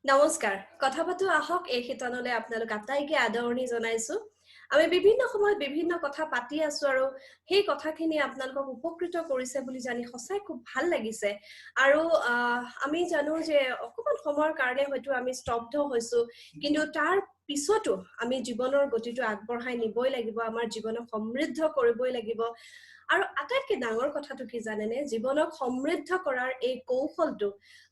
নমস্কাৰ কথা পাতো আহক এই শিতনলে আপোনালোক আটাইকে আদৰণি জনাইছো আমি বিভিন্ন সময়ত বিভিন্ন কথা পাতি আছো আৰু সেই কথাখিনি আপোনালোকক উপকৃত কৰিছে বুলি জানি সঁচাই খুব ভাল লাগিছে আৰু আমি জানো যে অকমান সময়ৰ কাৰণে হয়তো আমি স্তব্ধ হৈছো কিন্তু তাৰ পিছতো আমি জীৱনৰ গতিটো আগবঢ়াই নিবই লাগিব আমাৰ জীৱনক সমৃদ্ধ কৰিবই লাগিব আৰু আটাইতকৈ ডাঙৰ কথাটো কি জানেনে জীৱনক সমৃদ্ধ কৰাৰ এই কৌশলটো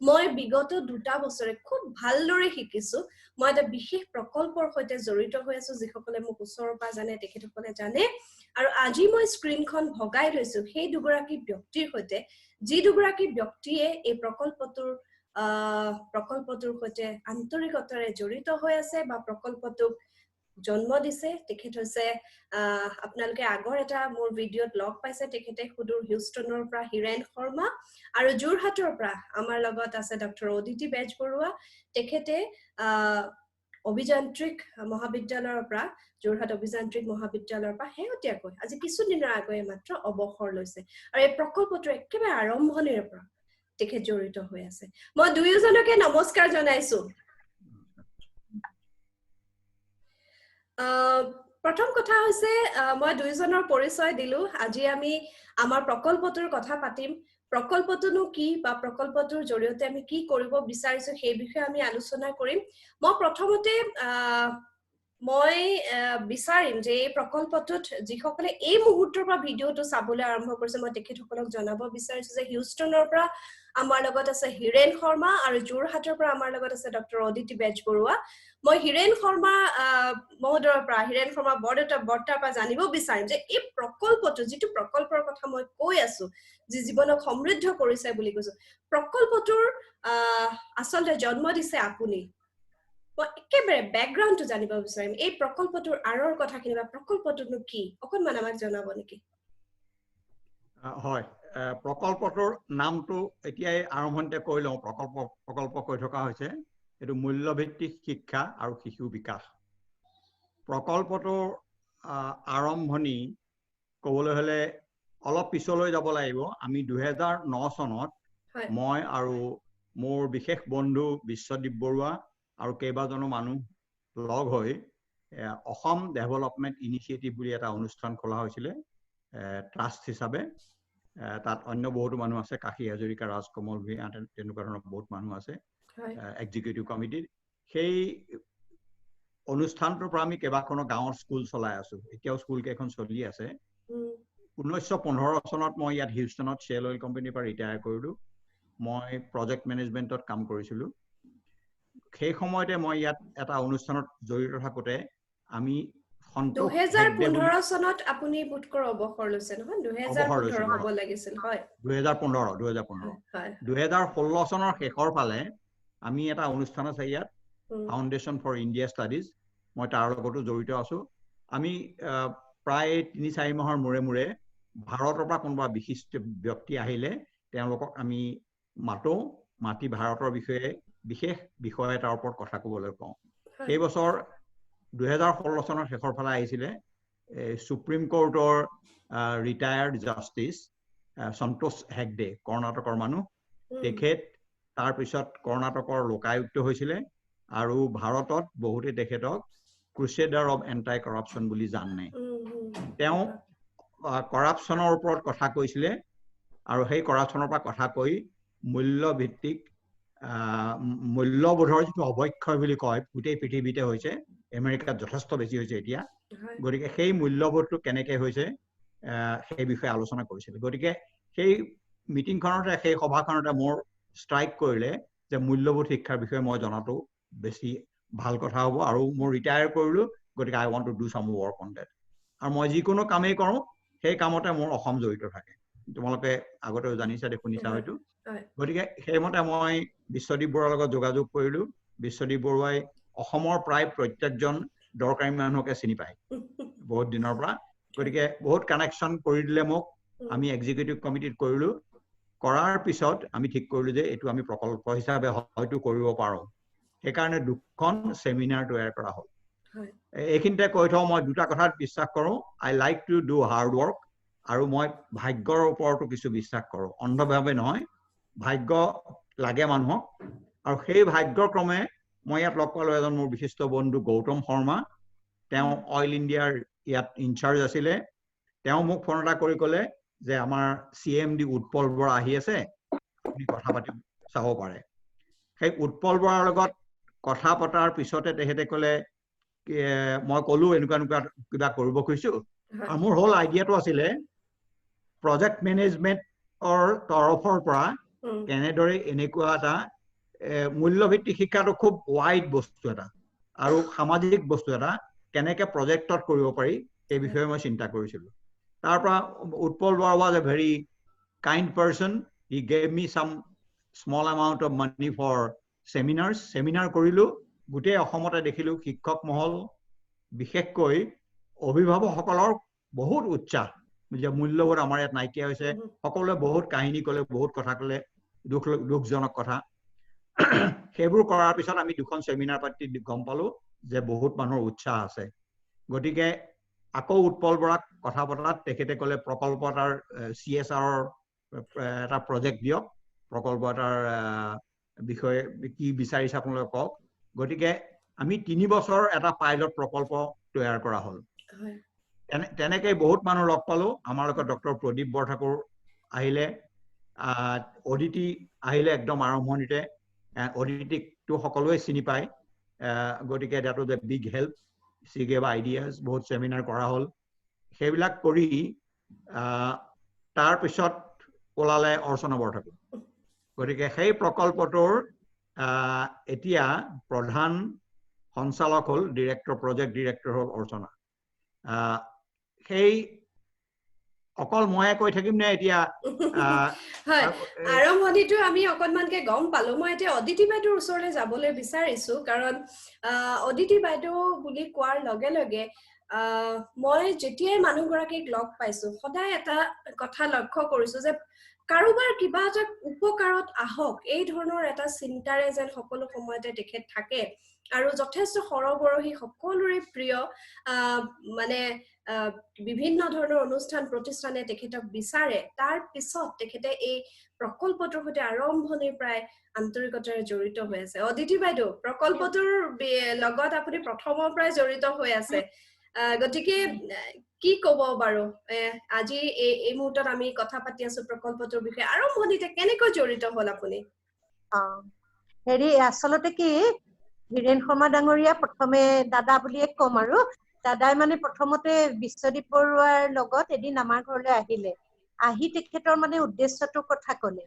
মই বিগত 2 বছৰে খুব ভালদৰে শিকিছো মই এটা বিশেষ প্ৰকল্পৰ সৈতে জড়িত হৈ আছো যিসকলে মোক ওচৰৰ পৰা জানে তেখেতসকলে জানে আৰু আজি মই স্ক্ৰিনখন ভগাই লৈছো সেই দুগৰাকী ব্যক্তিৰ সৈতে যি দুগৰাকী ব্যক্তিয়ে এই প্ৰকল্পটোৰ সৈতে আন্তৰিকতাৰে জড়িত হৈ আছে বা প্ৰকল্পটোক জন্ম দিছে তেখেত হৈছে আপোনালোকে আগৰ এটা মোৰ ভিডিঅ'ত লগ পাইছে তেখেতে সুদূৰ হিউষ্টনৰ পৰা হিৰেন শৰ্মা আৰু যোৰহাটৰ পৰা আমাৰ লগত আছে ডক্টৰ অদিতি বেজবৰুৱা তেখেতে অভিযান্ত্ৰিক মহাবিদ্যালয়ৰ পৰা যোৰহাট অভিযান্ত্ৰিক মহাবিদ্যালয়ৰ পৰা শেহতীয়াকৈ আজি কিছুদিনৰ আগতে মাত্ৰ অৱসৰ লৈছে আৰু এই প্ৰকল্পটো একেবাৰে আৰম্ভণিৰ পৰা তেখেত জড়িত হৈ আছে মই দুয়োজনকে নমস্কাৰ জনাইছো প্ৰথম কথা হৈছে মই দুইজনৰ পৰিচয় দিলো আজি আমি আমাৰ প্ৰকল্পটোৰ কথা পাতিম প্ৰকল্পটোনো কি বা প্ৰকল্পটোৰ জৰিয়তে আমি কি কৰিব বিচাৰিছো সেই বিষয়ে আমি আলোচনা কৰিম মই প্ৰথমতে মই বিচাৰিম যে এই প্ৰকল্পটোত যিসকলে এই মুহূৰ্তৰ পৰা ভিডিঅ'টো চাবলৈ আৰম্ভ কৰিছে মই তেখেতসকলক জনাব বিচাৰিছো যে হিউষ্টনৰ পৰা আমাৰ লগত আছে হিৰেন শৰ্মা আৰু যোৰহাটৰ পৰা আমাৰ লগত আছে ডক্টৰ অদিতি বেজবৰুৱা মই হিৰেন শৰ্মা মহোদয়ৰ পৰা হিৰেন শৰ্মা বৰ্তাৰ পৰা জানিব বিচাৰিম যে এই প্ৰকল্পটো যিটো প্ৰকল্পৰ কথা মই কৈ আছো যি জীৱনক সমৃদ্ধ কৰিছে বুলি কৈছো প্ৰকল্পটোৰ আচলতে জন্ম দিছে আপুনি মই একেবাৰে বেকগ্ৰাউণ্ডটো জানিব বিচাৰিম এই প্ৰকল্পটোৰ আঁৰৰ কথাখিনি বা প্ৰকল্পটোনো কি অকণমান আমাক জনাব নেকি হয় প্ৰকল্পটোৰ নামটো এতিয়াই আৰম্ভণিতে কৈ লওঁ প্ৰকল্প কৈ থকা হৈছে এইটো মূল্যভিত্তিক শিক্ষা আৰু শিশু বিকাশ প্ৰকল্পটোৰ আৰম্ভণি ক'বলৈ হ'লে অলপ পিছলৈ যাব লাগিব আমি 2009 চনত মই আৰু মোৰ বিশেষ বন্ধু বিশ্বদীপ বৰুৱা আৰু কেইবাজনো মানুহ লগ হৈ অসম ডেভেলপমেণ্ট ইনিচিয়েটিভ বুলি এটা অনুষ্ঠান খোলা হৈছিলে ট্ৰাষ্ট হিচাপে তাত অন্য বহুতো মানুহ আছে কাশী হাজৰিকা ৰাজকমল ভূঞা তেনেকুৱা ধৰণৰ বহুত মানুহ আছে এক্সিকিউটিভ কমিটিৰ সেই অনুষ্ঠানটোৰ পৰা আমি কেইবাখনো গাঁৱৰ স্কুল চলাই আছো এতিয়াও স্কুল কেইখন চলি আছে 1915 চনত মই ইয়াত হিউষ্টনত শ্বেল অইল কোম্পানীৰ পৰা ৰিটায়াৰ কৰিলো মই প্ৰজেক্ট মেনেজমেণ্টত কাম কৰিছিলো সেই সময়তে মই ইয়াত এটা অনুষ্ঠানত জড়িত থাকোতে আমি 2015 চনত আপুনি বুটকৰ অৱসৰ লৈছে নহয় 2015 হ'ব লাগিছিল হয় 2016 চনৰ শেষৰ ফালে আমি এটা অনুষ্ঠান আছে ইয়াত ফাউণ্ডেশ্যন ফৰ ইণ্ডিয়া ষ্টাডিজ মই তাৰ লগতো জড়িত আছো আমি প্ৰায় 3-4 মাহৰ মূৰে মূৰে ভাৰতৰ পৰা কোনোবা বিশিষ্ট ব্যক্তি আহিলে তেওঁলোকক আমি মাতি ভাৰতৰ বিষয়ে বিশেষ বিষয় এটাৰ ওপৰত কথা ক'বলৈ কওঁ এই বছৰ 2016 চনৰ শেষৰ ফালে আহিছিলে সুপ্ৰিম কোৰ্টৰ ৰিটায়াৰ্ড জাষ্টিচ সন্তোষ হেগডে কৰ্ণাটকৰ মানুহ তেখেত তাৰ পিছত কৰ্ণাটকৰ লোকায়ুক্ত হৈছিলে আৰু ভাৰতত বহুতে তেখেতক ক্ৰুছেডাৰ অফ এন্টাই কৰাপশ্যন বুলি জানে তেওঁ কৰাপশ্যনৰ ওপৰত কথা কৈছিলে আৰু সেই কৰাপশ্যনৰ পৰা কথা কৈ মূল্যভিত্তিক মূল্যবোধৰ যিটো অৱক্ষয় বুলি কয় গোটেই পৃথিৱীতে হৈছে আমেৰিকাত যথেষ্ট বেছি হৈছে এতিয়া গতিকে সেই মূল্যবোধটো কেনেকৈ হৈছে সেই বিষয়ে আলোচনা কৰিছিল গতিকে সেই মিটিংখনতে সেই সভাখনতে মোৰ ষ্ট্ৰাইক কৰিলে যে মূল্যবোধ শিক্ষাৰ বিষয়ে মই জনাটো বেছি ভাল কথা হ'ব আৰু মই ৰিটায়াৰ কৰিলো গতিকে I want to do some work on that আৰু মই যিকোনো কামেই কৰোঁ সেই কামতে মোৰ অসম জড়িত থাকে তোমালোকে আগতেও জানিছা দে শুনিছা হয়তো গতিকে সেইমতে মই বিশ্বদীপ বৰুৱাৰ লগত যোগাযোগ কৰিলো বিশ্বদীপ বৰুৱাই অসমৰ প্ৰায় প্ৰত্যেকজন দৰকাৰী মানুহকে চিনি পায় বহুত দিনৰ পৰা গতিকে বহুত কানেকশ্যন কৰি দিলে মোক আমি এক্সিকিউটিভ কমিটিত কৰিলো কৰাৰ পিছত আমি ঠিক কৰিলো যে এইটো আমি প্ৰকল্প হিচাপে হয়তো কৰিব পাৰোঁ সেইকাৰণে দুখন সেমিনাৰ তৈয়াৰ কৰা হ'ল এইখিনিতে কৈ থওঁ মই দুটা কথাত বিশ্বাস কৰোঁ I like to do hard work আৰু মই ভাগ্যৰ ওপৰতো কিছু বিশ্বাস কৰোঁ অন্ধভাৱে নহয় ভাগ্য লাগে মানুহক আৰু সেই ভাগ্যক্ৰমে মই ইয়াত লগ পালো এজন মোৰ বিশিষ্ট বন্ধু গৌতম শৰ্মা তেওঁ অইল ইণ্ডিয়াৰ ইয়াত ইনচাৰ্জ আছিলে তেওঁ মোক ফোন এটা কৰি ক'লে যে আমাৰ CMD উৎপল বৰা আহি আছে আপুনি কথা পাতি চাব পাৰে সেই উৎপল বৰাৰ লগত কথা পতাৰ পিছতে তেখেতে ক'লে মই ক'লো এনেকুৱা কিবা কৰিব খুজিছো আৰু মোৰ হ'ল আইডিয়াটো আছিলে প্ৰজেক্ট মেনেজমেণ্টৰ তৰফৰ পৰা কেনেদৰে এনেকুৱা এটা মূল্যভিত্তিক শিক্ষাটো খুব ওয়াইড বস্তু এটা আৰু সামাজিক বস্তু এটা কেনেকৈ প্ৰজেক্টত কৰিব পাৰি এই বিষয়ে মই চিন্তা কৰিছিলো তাৰ পৰা Utpal Bora was a very kind person he gave me some small amount of money for seminar কৰিলো গোটেই অসমতে দেখিলো শিক্ষক মহল বিশেষকৈ অভিভাৱকসকলৰ বহুত উৎসাহ যে মূল্যবোধ আমাৰ ইয়াত নাইকিয়া হৈছে সকলোৱে বহুত কাহিনী ক'লে বহুত কথা ক'লে দুখজনক কথা সেইবোৰ কৰাৰ পিছত আমি দুখন সেমিনাৰ পাতি গম পালো যে বহুত মানুহৰ উৎসাহ আছে গতিকে আকৌ উৎপল বৰাক কথা পতাত তেখেতে ক'লে প্ৰকল্প এটাৰ CSR এটা প্ৰজেক্ট দিয়ক প্ৰকল্প এটাৰ বিষয়ে কি বিচাৰিছে আপোনালোকে কওক গতিকে আমি 3 বছৰ এটা পাইলট প্ৰকল্প তৈয়াৰ কৰা হ'ল তেনেকৈ বহুত মানুহ লগ পালো আমাৰ লগত ডক্টৰ প্ৰদীপ বৰঠাকুৰ আহিলে অদিতি আহিলে একদম আৰম্ভণিতে অদিতিকটো সকলোৱে চিনি পায় গতিকে that was a big help she gave ideas বহুত সেমিনাৰ কৰা হ'ল সেইবিলাক কৰি তাৰ পিছত ওলালে অৰ্চনা বৰঠাকুৰ গতিকে সেই প্ৰকল্পটোৰ এতিয়া প্ৰধান সঞ্চালক হ'ল প্ৰজেক্ট ডিৰেক্টৰ হ'ল অৰ্চনা সেই অকল ময়ে কৈ থাকিম নে এতিয়া হয় আৰম্ভণিটো আমি অকনমানকে গম পালো মই এতিয়া অদিতি বাইদেউৰ ওচৰলৈ যাবলৈ বিচাৰিছো কাৰণ অদিতি বাইদেউ বুলি কোৱাৰ লগে লগে মই যেতিয়াই মানুহগৰাকীক লগ পাইছো সদায় এটা কথা লক্ষ্য কৰিছো যে কাৰোবাৰ কিবা এটা উপকাৰত আহক এই ধৰণৰ এটা চিন্তাৰে যেন সকলো সময়তে তেখেত থাকে আৰু যথেষ্ট সৰবৰহী সকলোৰে প্ৰিয় মানে বিভিন্ন ধৰণৰ অনুষ্ঠান প্ৰতিষ্ঠানে তেখেতক বিচাৰে তাৰ পিছত তেখেতে এই প্ৰকল্পটোৰ সৈতে আৰম্ভণিৰ প্ৰায় আন্তৰিকতাৰে জড়িত হৈ আছে অদিতি বাইদেউ প্ৰকল্পটোৰ লগত আপুনি প্ৰথমৰ পৰাই জড়িত হৈ আছে গতিকে কি ক'ব বাৰু আজি এই মুহূৰ্তত আমি কথা পাতি আছো প্ৰকল্পটোৰ বিষয়ে আৰম্ভণিতে কেনেকৈ জড়িত হ'ল আপুনি হেৰি আচলতে কি হীৰেন শৰ্মা ডাঙৰীয়া প্ৰথমে দাদা বুলিয়ে ক'ম আৰু দাদাই মানে প্ৰথমতে বিশ্বদীপ বৰুৱাৰ লগত এদিন আমাৰ ঘৰলৈ আহিলে আহি তেখেতৰ মানে উদ্দেশ্যটোৰ কথা ক'লে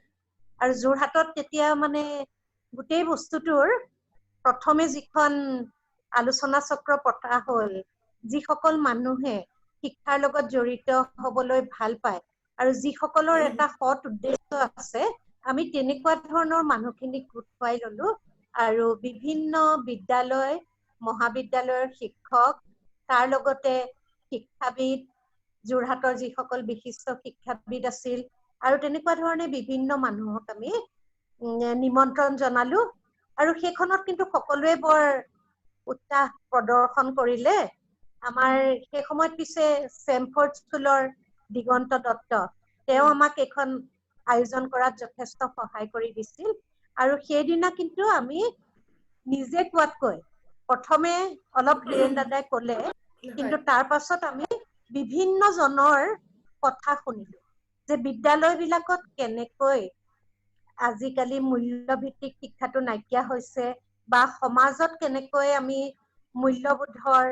আৰু যোৰহাটত তেতিয়া মানে গোটেই বস্তুটোৰ প্ৰথমে যিখন আলোচনা চক্ৰ পতা হ'ল যিসকল মানুহে শিক্ষাৰ লগত জড়িত হ'বলৈ ভাল পায় আৰু যিসকলৰ এটা সৎ উদ্দেশ্য আছে আমি তেনেকুৱা ধৰণৰ মানুহখিনিক গোট খুৱাই ললো আৰু বিভিন্ন বিদ্যালয় মহাবিদ্যালয়ৰ শিক্ষক তাৰ লগতে শিক্ষাবিদ যোৰহাটৰ যিসকল বিশিষ্ট শিক্ষাবিদ আছিল আৰু তেনেকুৱা ধৰণে বিভিন্ন মানুহক আমি নিমন্ত্ৰণ জনালো আৰু সেইখনত কিন্তু সকলোৱে বৰ উৎসাহ প্ৰদৰ্শন কৰিলে আমাৰ সেই সময়ত পিছে চেমফৰ্ড স্কুলৰ দিগন্ত দত্ত তেওঁ আমাক এখন আয়োজন কৰাত যথেষ্ট সহায় কৰি দিছিল আৰু সেইদিনা কিন্তু আমি নিজে কোৱাতকৈ প্ৰথমে অলপ হীৰেন দাদাই ক'লে কিন্তু তাৰ পাছত আমি বিভিন্ন জনৰ কথা শুনিলো যে বিদ্যালয়বিলাকত কেনেকৈ আজিকালি মূল্যভিত্তিক শিক্ষাটো নাইকিয়া হৈছে বা সমাজত কেনেকৈ আমি মূল্যবোধৰ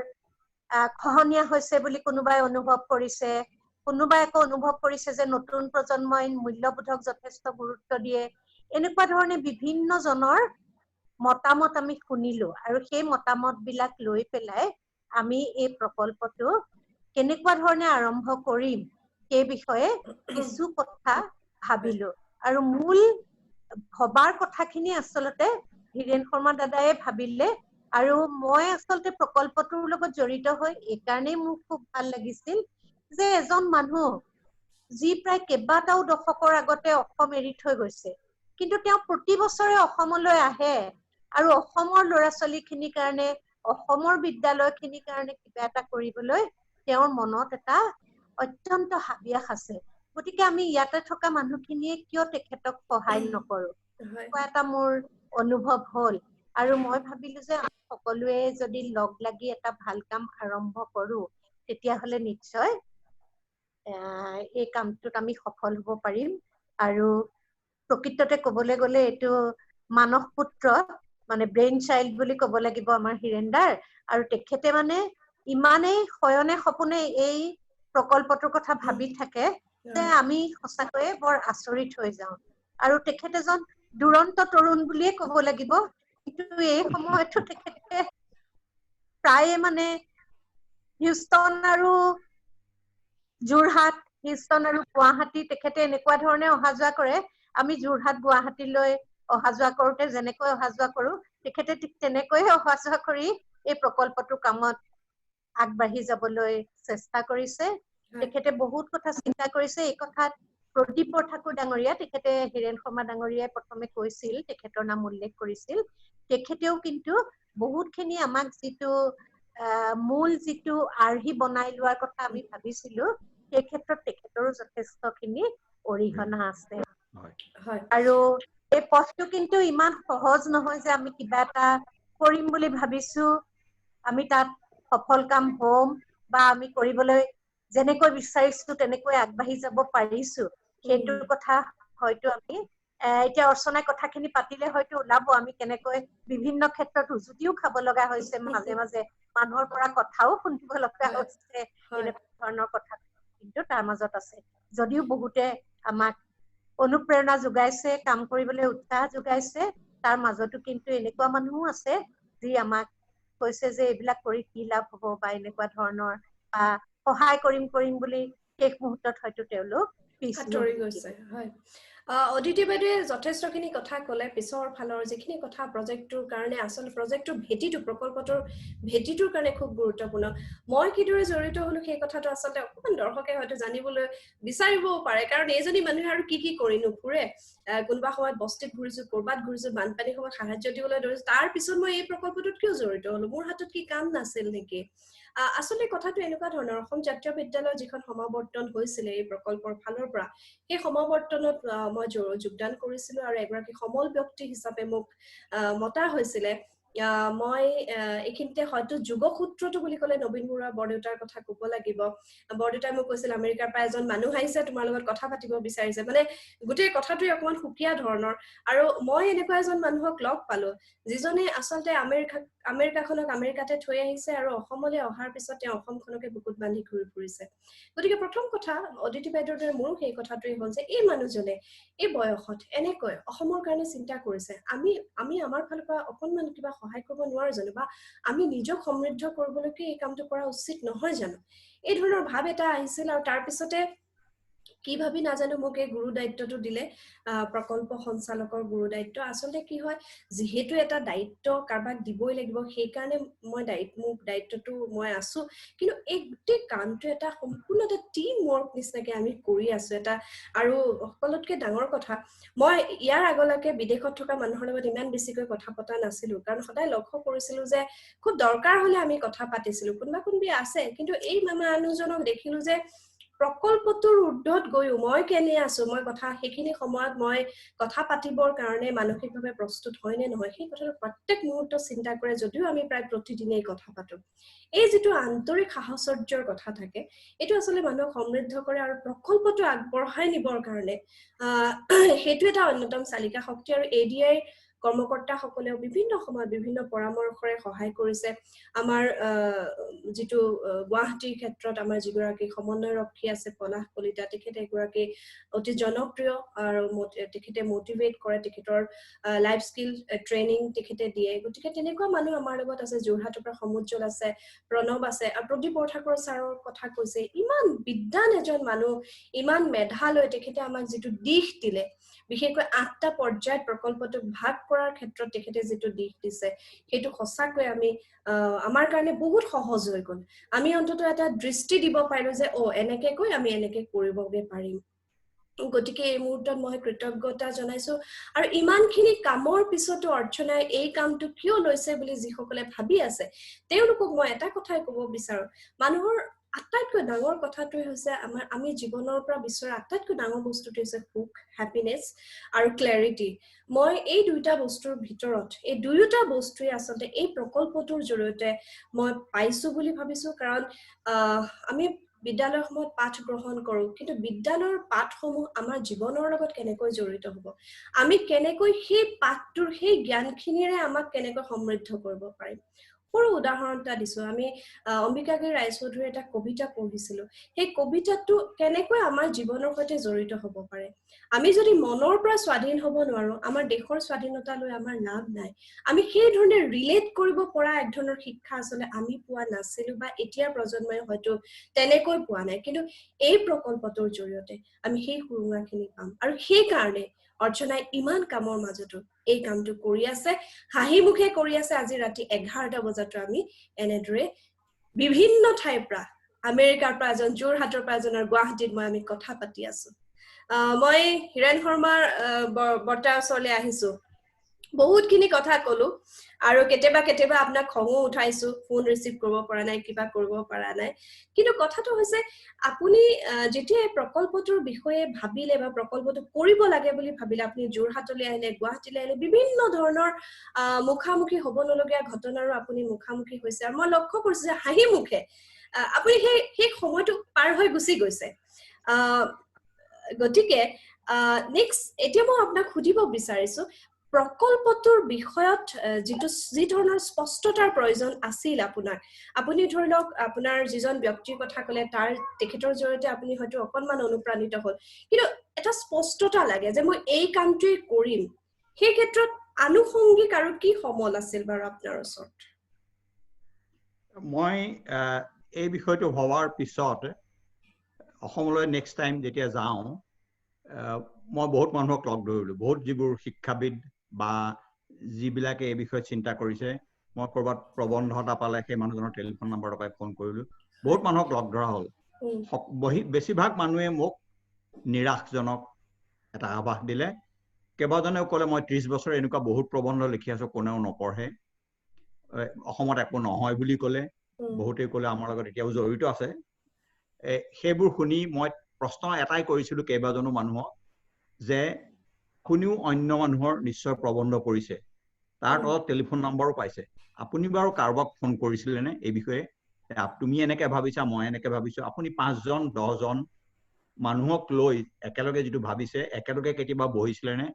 খহনীয়া হৈছে বুলি কোনোবাই অনুভৱ কৰিছে কোনোবাই আকৌ অনুভৱ কৰিছে যে নতুন প্ৰজন্মই মূল্যবোধক যথেষ্ট গুৰুত্ব দিয়ে এনেকুৱা ধৰণে বিভিন্ন জনৰ মতামত আমি শুনিলো আৰু সেই মতামতবিলাক লৈ পেলাই আমি এই প্ৰকল্পটো কেনেকুৱা ধৰণে আৰম্ভ কৰিম সেই বিষয়ে কিছু কথা ভাবিলো আৰু মূল ভবাৰ কথাখিনি আচলতে হীৰেন শৰ্মা দাদায়ে ভাবিলে আৰু মই আচলতে প্ৰকল্পটোৰ লগত জড়িত হৈ এইকাৰণেই মোৰ খুব ভাল লাগিছিল যে এজন মানুহ যি প্ৰায় কেইবাটাও দশকৰ আগতে অসম এৰি থৈ গৈছে কিন্তু তেওঁ প্ৰতি বছৰে অসমলৈ আহে আৰু অসমৰ ল'ৰা ছোৱালীখিনিৰ কাৰণে অসমৰ বিদ্যালয়খিনিৰ কাৰণে কিবা এটা কৰিবলৈ তেওঁৰ মনত এটা অত্যন্ত হাবিয়াস আছে গতিকে আমি ইয়াতে থকা মানুহখিনিয়ে কিয় তেখেতক সহায় নকৰো এটা মোৰ অনুভৱ হ'ল আৰু মই ভাবিলো যে আমি সকলোৱে যদি লগ লাগি এটা ভাল কাম আৰম্ভ কৰো তেতিয়াহলে নিশ্চয় এই কামটোত আমি সফল হ'ব পাৰিম আৰু প্ৰকৃততে ক'বলৈ গ'লে এইটো মানস পুত্ৰ মানে ব্ৰেইন চাইল্ড বুলি ক'ব লাগিব আমাৰ হিৰেন্দাৰ আৰু তেখেতে মানে ইমানেই শয়নে সপোনে এই প্ৰকল্পটোৰ কথা ভাবি থাকে যে আমি সঁচাকৈয়ে বৰ আচৰিত হৈ যাওঁ আৰু তেখেত এজন দুৰন্ত তৰুণ বুলিয়ে ক'ব লাগিব কিন্তু এই সময়তো তেখেতে প্ৰায়ে মানে হিউষ্টন আৰু যোৰহাট হিউষ্টন আৰু গুৱাহাটী তেখেতে এনেকুৱা ধৰণে অহা যোৱা কৰে আমি যোৰহাট গুৱাহাটীলৈ অহা যোৱা কৰোতে যেনেকৈ অহা যোৱা কৰো তেখেতে ঠিক তেনেকৈয়ে অহা যোৱা কৰি এই প্ৰকল্পটোৰ কামত আগবাঢ়ি যাবলৈ চেষ্টা কৰিছে তেখেতে বহুত কথা চিন্তা কৰিছে এই কথাত প্ৰদীপ বৰঠাকুৰ ডাঙৰীয়া তেখেতে হীৰেণ শৰ্মা ডাঙৰীয়াই প্ৰথমে কৈছিল তেখেতৰ নাম উল্লেখ কৰিছিল তেখেতেও কিন্তু বহুতখিনি আমাক যিটো মূল যিটো আৰ্হি বনাই লোৱাৰ কথা আমি ভাবিছিলো সেই ক্ষেত্ৰত তেখেতৰো যথেষ্টখিনি অৰিহণা আছে আৰু এই পথটো কিন্তু ইমান সহজ নহয় যে আমি কিবা এটা কৰিম বুলি ভাবিছো আমি তাত সফল কাম হ'ম বা আমি কৰিবলৈ যেনেকৈ বিচাৰিছো তেনেকৈ আগবাঢ়ি যাব পাৰিছো সেইটোৰ কথা হয়তো আমি এতিয়া অৰ্চনাই কথাখিনি পাতিলে হয়তো ওলাব আমি কেনেকৈ বিভিন্ন ক্ষেত্ৰত উজুতিও খাব লগা হৈছে মাজে মাজে মানুহৰ পৰা কথাও শুনিব লগা হৈছে এনেকুৱা ধৰণৰ কথা কিন্তু তাৰ মাজত আছে যদিও বহুতে আমাক অনুপ্ৰেৰণা যোগাইছে কাম কৰিবলৈ উৎসাহ যোগাইছে তাৰ মাজতো কিন্তু এনেকুৱা মানুহো আছে যি আমাক কৈছে যে এইবিলাক কৰি কি লাভ হ'ব বা এনেকুৱা ধৰণৰ সহায় কৰিম বুলি শেষ মুহূৰ্তত হয়তো তেওঁলোক আঁতৰি গৈছে হয় অদিতি বাইদেৱে যথেষ্টখিনি কথা ক'লে পিছৰ ফালৰ যিখিনি কথা প্ৰজেক্টটোৰ কাৰণে আচল প্ৰজেক্টটোৰ ভেটিটো প্ৰকল্পটোৰ ভেটিটোৰ কাৰণে খুব গুৰুত্বপূৰ্ণ মই কিদৰে জড়িত হলো সেই কথাটো আচলতে অকমান দৰ্শকে হয়তো জানিবলৈ বিচাৰিবও পাৰে কাৰণ এইজনী মানুহে আৰু কি কৰি নুফুৰে কোনোবা সময়ত বস্তিত ঘূৰিছো কৰবাত ঘূৰিছো বানপানীৰ সময়ত সাহায্য দিবলৈ ধৰিছো তাৰ পিছত মই এই প্ৰকল্পটোত কিয় জড়িত হলো মোৰ হাতত কি কাম নাছিল নেকি আচলতে কথাটো এনেকুৱা ধৰণৰ অসম জাতীয় বিদ্যালয়ৰ যিখন সমাৱৰ্তন হৈছিলে এই প্ৰকল্পৰ ফালৰ পৰা সেই সমাৱৰ্তনত মই যোগদান কৰিছিলো আৰু এগৰাকী সমল ব্যক্তি হিচাপে মোক মতা হৈছিলে মই এইখিনিতে হয়তো যুগসূত্ৰটো বুলি ক'লে নবীন বৰুৱা বৰদেউতাৰ কথা ক'ব লাগিব বৰদেউতাই মোক কৈছিল আমেৰিকাৰ পৰা এজন মানুহ আহিছে তোমাৰ লগত কথা পাতিব বিচাৰিছে মানে গোটেই কথাটোৱে অকমান সুকীয়া ধৰণৰ আৰু মই এনেকুৱা এজন মানুহক লগ পালো যিজনে আচলতে আমেৰিকাখনক আমেৰিকাতে থৈ আহিছে আৰু অসমলৈ অহাৰ পিছত তেওঁ অসমখনকে বুকুত বান্ধি ঘূৰি ফুৰিছে গতিকে প্ৰথম কথা অদিতি বাইদেউৰ দৰে মোৰো সেই কথাটোৱে হ'ল যে এই মানুহজনে এই বয়সত এনেকৈ অসমৰ কাৰণে চিন্তা কৰিছে আমি আমাৰ ফালৰ পৰা অকণমান কিবা সহায় কৰিব নোৱাৰো জানো বা আমি নিজক সমৃদ্ধ কৰিবলৈকে এই কামটো কৰা উচিত নহয় জানো এই ধৰণৰ ভাৱ এটা আহিছিল আৰু তাৰ পিছতে কি ভাবি নাজানো মোক এই গুৰু দায়িত্বটো দিলে প্ৰকল্প সঞ্চালকৰ গুৰু দায়িত্ব আচলতে কি হয় যিহেতু এটা দায়িত্ব কাৰোবাক দিবই লাগিব সেইকাৰণে মই মোক দায়িত্বটো মই আছো কিন্তু এই গোটেই কামটো এটা সম্পূৰ্ণ এটা টিম ৱৰ্ক নিচিনাকে আমি কৰি আছো এটা আৰু সকলোতকৈ ডাঙৰ কথা মই ইয়াৰ আগলৈকে বিদেশত থকা মানুহৰ লগত ইমান বেছিকৈ কথা পতা নাছিলো কাৰণ সদায় লক্ষ্য কৰিছিলো যে খুব দৰকাৰ হলে আমি কথা পাতিছিলো কোনোবা আছে কিন্তু এই মানুহজনক দেখিলো যে প্ৰকল্পটোৰ ঊৰ্ধত গৈও মই কেনে আছো মই কথা সেইখিনি সময়ত মই কথা পাতিবৰ কাৰণে মানসিকভাৱে প্ৰস্তুত হয় নে নহয় সেই কথাটো প্ৰত্যেক মুহূৰ্ত চিন্তা কৰে যদিও আমি প্ৰায় প্ৰতিদিনেই কথা পাতো এই যিটো আন্তৰিক সাহচৰ্যৰ কথা থাকে এইটো আচলতে মানুহক সমৃদ্ধ কৰে আৰু প্ৰকল্পটো আগবঢ়াই নিবৰ কাৰণে সেইটো এটা অন্যতম চালিকা শক্তি আৰু এডিআই কৰ্মকৰ্তাসকলেও বিভিন্ন সময়ত বিভিন্ন পৰামৰ্শৰে সহায় কৰিছে আমাৰ যিটো গুৱাহাটীৰ ক্ষেত্ৰত আমাৰ যিগৰাকী সমন্বয়ৰক্ষী আছে পলাশ কলিতা তেখেতে এগৰাকী অতি জনপ্ৰিয় আৰু তেখেতে মটিভেট কৰে তেখেতৰ লাইফ স্কিল ট্ৰেইনিং তেখেতে দিয়ে গতিকে তেনেকুৱা মানুহ আমাৰ লগত আছে যোৰহাটৰ পৰা সমুজ্জ্বল আছে প্ৰণৱ আছে আৰু প্ৰদীপ বৰঠাকুৰ ছাৰৰ কথা কৈছে ইমান বিদ্বান এজন মানুহ ইমান মেধালৈ তেখেতে আমাক যিটো দিশ দিলে বিশেষকৈ 8টা পৰ্যায়ত প্ৰকল্পটোক ভাগ কৰাৰ ক্ষেত্ৰত তেখেতে যিটো দিশ দিছে সেইটো সঁচাকৈ আমাৰ কাৰণে বহুত সহজ হৈ গ'ল আমি অন্ততঃ এটা দৃষ্টি দিব পাৰিলো যে এনেকে কৈ আমি এনেকে কৰিবগে পাৰিম গতিকে এই মুহূৰ্তত মই কৃতজ্ঞতা জনাইছো আৰু ইমানখিনি কামৰ পিছতো অৰ্চনাই এই কামটো কিয় লৈছে বুলি যিসকলে ভাবি আছে তেওঁলোকক মই এটা কথাই ক'ব বিচাৰো মানুহৰ আটাইতকৈ ডাঙৰ কথাটোৱে হৈছে আমি জীৱনৰ পৰা বিচৰা আটাইতকৈ ডাঙৰ বস্তুটো হৈছে সুখ, হ্যাপিনেছ আৰু ক্লেৰিটি। মই এই দুইটা বস্তুৰ ভিতৰত এই দুয়োটা বস্তুৱে আচলতে এই প্ৰকল্পটোৰ জৰিয়তে মই পাইছো বুলি ভাবিছো। কাৰণ আমি বিদ্যালয়সমূহত পাঠ গ্ৰহণ কৰো, কিন্তু বিদ্যালয়ৰ পাঠসমূহ আমাৰ জীৱনৰ লগত কেনেকৈ জড়িত হ'ব, আমি কেনেকৈ সেই পাঠটোৰ সেই জ্ঞানখিনিৰে আমাক কেনেকৈ সমৃদ্ধ কৰিব পাৰিম। সৰু উদাহৰণ এটা দিছো, আমি অম্বিকাগিৰি ৰায়চৌধুৰীৰ এটা কবিতা পঢ়িছিলো। সেই কবিতাটো কেনেকৈ আমাৰ জীৱনৰ সৈতে জড়িত হ'ব পাৰে। আমি যদি মনৰ পৰা স্বাধীন হ'ব নোৱাৰো, আমাৰ দেশৰ স্বাধীনতা লৈ আমাৰ লাভ নাই। আমি সেই ধৰণে ৰিলেট কৰিব পৰা এক ধৰণৰ শিক্ষা আচলতে আমি পোৱা নাছিলো, বা এতিয়াৰ প্ৰজন্মই হয়তো তেনেকৈ পোৱা নাই। কিন্তু এই প্ৰকল্পটোৰ জৰিয়তে আমি সেই সুৰুঙাখিনি পাম, আৰু সেইকাৰণে অৰ্চনাই ইমান কামৰ মাজতো এই কামটো কৰি আছে, হাঁহি মুখে কৰি আছে। আজি ৰাতি 11টা বজাতো আমি এনেদৰে বিভিন্ন ঠাইৰ পৰা, আমেৰিকাৰ পৰা এজন, যোৰহাটৰ পৰা এজন, আৰু গুৱাহাটীত আমি কথা পাতি আছো। মই হিৰেণ শৰ্মাৰ বৰ্তাৰ ওচৰলৈ আহিছো, বহুতখিনি কথা কলো, আৰু কেতিয়াবা আপোনাক খঙো উঠাইছো, ফোন ৰিচিভ কৰিব পৰা নাই, কিবা কৰিব পৰা নাই। কিন্তু কথাটো হৈছে, আপুনি যেতিয়া এই প্ৰকল্পটোৰ বিষয়ে ভাবিলে বা প্ৰকল্পটো কৰিব লাগে বুলি ভাবিলে, আপুনি যোৰহাটলৈ আহিলে, গুৱাহাটীলৈ আহিলে, বিভিন্ন ধৰণৰ মুখামুখি হ'ব নলগীয়া ঘটনাৰো আপুনি মুখামুখি হৈছে। আৰু মই লক্ষ্য কৰিছো যে হাঁহি মুখে আপুনি সেই সময়টো পাৰ হৈ গুচি গৈছে। গতিকে নেক্সট এতিয়া মই আপোনাক সুধিব বিচাৰিছো, প্ৰকল্পটোৰ বিষয়ত যি ধৰণৰ স্পষ্টতাৰ প্ৰয়োজন আছিল আপুনি ধৰি লওক আপোনাৰ যিজন ব্যক্তিৰ কথা ক'লে, তেখেতৰ জৰিয়তে আপুনি হয়তো অকণমান অনুপ্ৰাণিত হ'ল, কিন্তু এটা স্পষ্টতা লাগে যে মই এই কামটোৱে কৰিম। সেই ক্ষেত্ৰত আনুষংগিক আৰু কি সমল আছিল বাৰু আপোনাৰ ওচৰত? মই এই বিষয়টো হোৱাৰ পিছত অসমলৈ নেক্সট টাইম যেতিয়া যাওঁ, মই বহুত মানুহক লগ ধৰিলো, বহুত যিবোৰ শিক্ষাবিদ বা যিবিলাকে এই বিষয়ে চিন্তা কৰিছে। মই ক'ৰবাত প্ৰবন্ধ এটা পালে সেই মানুহজনৰ টেলিফোন নাম্বাৰৰ পৰা ফোন কৰিলো, বহুত মানুহক লগ ধৰা হ'ল। বেছিভাগ মানুহে মোক নিৰাশজনক এটা আভাস দিলে। কেইবাজনেও ক'লে মই 30 বছৰ এনেকুৱা বহুত প্ৰবন্ধ লিখি আছো, কোনেও নপঢ়ে, অসমত একো নহয় বুলি ক'লে। বহুতেই ক'লে আমাৰ লগত এতিয়াও জড়িত আছে। সেইবোৰ শুনি মই প্ৰশ্ন এটাই কৰিছিলো কেইবাজনো মানুহক, যে কোনেও অন্য মানুহৰ নিশ্চয় প্ৰবন্ধ পঢ়িছে, তাৰ তলত টেলিফোন নম্বৰো পাইছে, আপুনি বাৰু কাৰোবাক ফোন কৰিছিলেনে এই বিষয়ে? তুমি এনেকে ভাবিছা, মই এনেকে ভাবিছো, আপুনি 5 জন 10 জন মানুহক লৈ একেলগে যিটো ভাবিছে, একেলগে কেতিয়াবা বহিছিলেনে?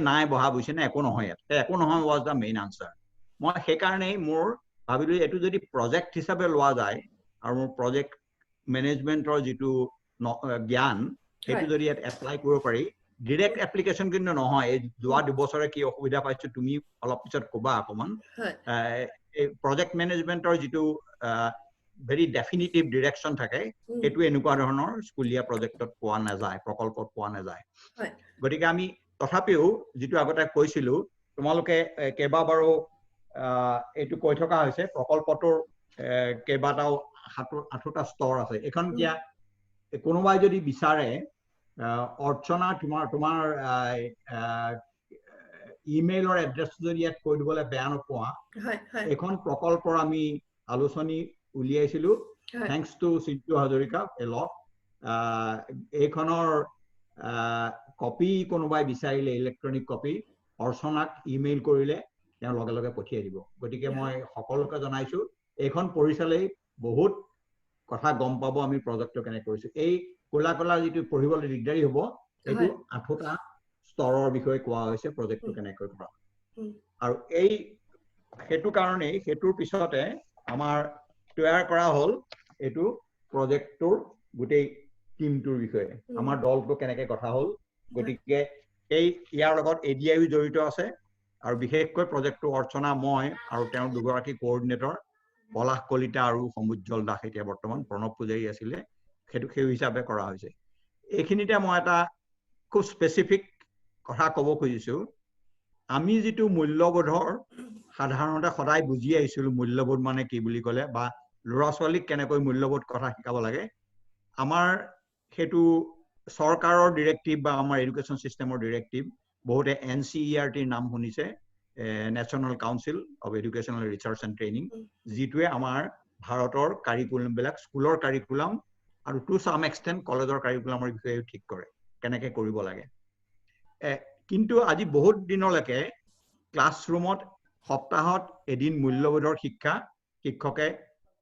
নাই বহা, বুজিছে নে, একো নহয় ইয়াত। একো নহয় ৱাজ দ্য মেইন আনচাৰ। মই সেইকাৰণেই মোৰ ভাবিলো, এইটো যদি প্ৰজেক্ট হিচাপে লোৱা যায়, আৰু মোৰ প্ৰজেক্ট মেনেজমেন্টৰ যিটো জ্ঞান, সেইটো যদি ইয়াত এপ্লাই কৰিব পাৰি, ডিৰেক্ট এপ্লিকেশ্যন কিন্তু নহয়। এই যোৱা 2 বছৰে কি অসুবিধা পাইছো তুমি অলপ পিছত ক'বা অকমান। এই প্ৰজেক্ট মেনেজমেন্টৰ যিটো ভেৰি ডেফিনিটিভ ডিৰেকশ্যন থাকে, সেইটো এনেকুৱা ধৰণৰ স্কুলীয়া প্ৰজেক্টত পোৱা নাযায়, প্ৰকল্পত পোৱা নাযায়। গতিকে আমি তথাপিও যিটো আগতে কৈছিলো, তোমালোকে কেইবাবাৰো এইটো কৈ থকা হৈছে, প্ৰকল্পটোৰ কেইবাটাও 8টা স্তৰ আছে। এখন এতিয়া কোনোবাই যদি বিচাৰে, অৰ্চনা তোমাৰ ইমেইলৰ এড্ৰেছটো যদি ইয়াত কৈ দিবলৈ বেয়া নোপোৱা, এখন প্ৰকল্পৰ আমি আলোচনী উলিয়াইছিলো, থেংকছ টু চিন্তু হাজৰিকা এলক। এইখনৰ কপি কোনোবাই বিচাৰিলে, ইলেক্ট্ৰনিক কপি, অৰ্চনাক ইমেইল কৰিলে তেওঁ লগে লগে পঠিয়াই দিব। গতিকে মই সকলোকে জনাইছো, এইখন পঢ়ি চালেই বহুত কথা গম পাব আমি প্ৰজেক্টটো কেনেকৈ কৰিছো। এই ক'লা যিটো পঢ়িবলৈ দিগদাৰী হ'ব, এইটো 8টা স্তৰৰ বিষয়ে কোৱা হৈছে প্ৰজেক্টটো কেনেকৈ কৰা। আৰু সেইটো কাৰণেই সেইটোৰ পিছতে আমাৰ তৈয়াৰ কৰা হ'ল এইটো প্ৰজেক্টটোৰ গোটেই টিমটোৰ বিষয়ে, আমাৰ দলটো কেনেকে গঠা হ'ল। গতিকে ইয়াৰ লগত ADIও জড়িত আছে, আৰু বিশেষকৈ প্ৰজেক্টটো অৰ্চনা, মই আৰু তেওঁৰ 2গৰাকী কোঅৰ্ডিনেটৰ, পলাশ কলিতা আৰু সমুজ্জ্বল দাস, এতিয়া বৰ্তমান প্ৰণৱ পূজাৰী আছিলে, সেই হিচাপে কৰা হৈছে। এইখিনিতে মই এটা খুব স্পেচিফিক কথা ক'ব খুজিছো। আমি যিটো মূল্যবোধৰ সাধাৰণতে সদায় বুজি আহিছিলো, মূল্যবোধ মানে কি বুলি ক'লে, বা ল'ৰা ছোৱালীক কেনেকৈ মূল্যবোধ কথা শিকাব লাগে, আমাৰ সেইটো চৰকাৰৰ ডিৰেক্টিভ বা আমাৰ এডুকেশ্যন চিষ্টেমৰ ডিৰেক্টিভ, বহুতে NCERTৰ নাম শুনিছে, national council of educational research and training, যিটোৱে আমাৰ ভাৰতৰ কাৰিকুলামবিলাক স্কুলৰ কাৰিকুলাম আৰু টু সাম এক্সটেন্ট কলেজৰ কাৰিকুলামৰ বিষয়ে ঠিক কৰে কেনেকৈ কৰিব লাগে কিন্তু আজি বহুত দিনলৈকে ক্লাছৰুমত সপ্তাহত এদিন মূল্যবোধৰ শিক্ষা শিক্ষকে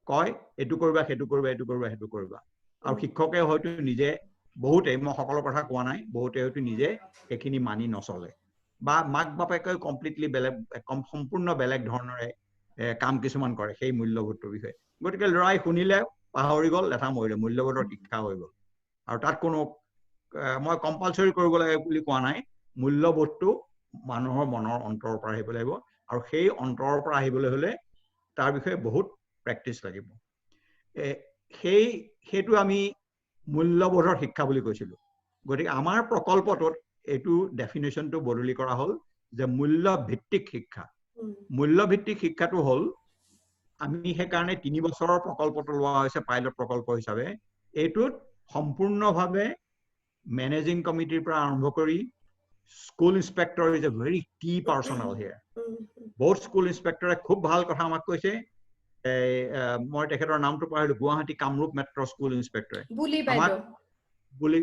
কয় এইটো কৰিবা সেইটো কৰিবা এইটো কৰিবা সেইটো কৰিবা আৰু শিক্ষকে হয়তো নিজে বহুতে মই সকলো কথা কোৱা নাই বহুতে হয়তো নিজে এখিনি মানি নচলে বা মাক বাপেকে কমপ্লিটলি বেলেগ সম্পূৰ্ণ বেলেগ ধৰণৰে কাম কিছুমান কৰে সেই মূল্যবোধৰ বিষয়ে গতিকে লৰাই শুনিলে পাহৰি গ'ল লেঠা মৰিলে মূল্যবোধৰ শিক্ষা হৈ গ'ল আৰু তাত কোনো মই কম্পালসৰি কৰিব লাগে বুলি কোৱা নাই মূল্যবোধটো মানুহৰ মনৰ অন্তৰৰ পৰা আহিব লাগিব আৰু সেই অন্তৰৰ পৰা আহিবলৈ হলে তাৰ বিষয়ে বহুত প্ৰেক্টিচ লাগিব সেইটো আমি মূল্যবোধৰ শিক্ষা বুলি কৈছিলো গতিকে আমাৰ প্ৰকল্পটোত এইটো ডেফিনেশ্যনটো বদলি কৰা হ'ল যে মূল্যভিত্তিক শিক্ষা মূল্যভিত্তিক শিক্ষাটো হ'ল আমি সেইকাৰণে 3 বছৰৰ প্ৰকল্পটো লোৱা হৈছে পাইলট প্ৰকল্প হিচাপে এইটোত সম্পূৰ্ণভাৱে মেনেজিং কমিটিৰ পৰা আৰম্ভ কৰি school inspector is a very কি পাৰ্সনেল হিয়াৰ বহুত স্কুল ইন্সপেক্টৰে খুব ভাল কথা আমাক কৈছে মই তেখেতৰ নামটো পাহৰিলো গুৱাহাটী কামৰূপ মেট্ৰ স্কুল ইন্সপেক্টৰে আমাক বুলি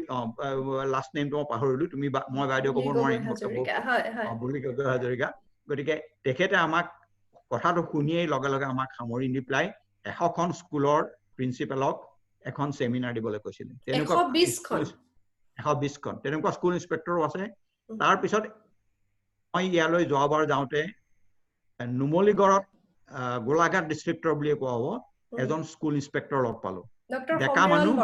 লাষ্ট নেমটো মই পাহৰিলো তুমি মই বাইদেউ ক'ব নোৱাৰিম বুলি হাজৰিকা গতিকে তেখেতে আমাক কথাটো শুনিয়েই লগে লগে আমাক সামৰি নি পেলাই 100খন স্কুলৰ প্ৰিন্সিপালক এখন সেমিনাৰ দিবলৈ কৈছিল তেনেকুৱা 120খন তেনেকুৱা স্কুল ইন্সপেক্টৰো আছে তাৰ পিছত মই ইয়ালৈ যোৱাবাৰ যাওঁতে নুমলীগড়ত গোলাঘাট ডিস্ট্ৰিক্টৰ বুলি কোৱা হ'ব এজন স্কুল ইন্সপেক্টৰ লগ পালো ডেকা মানুহ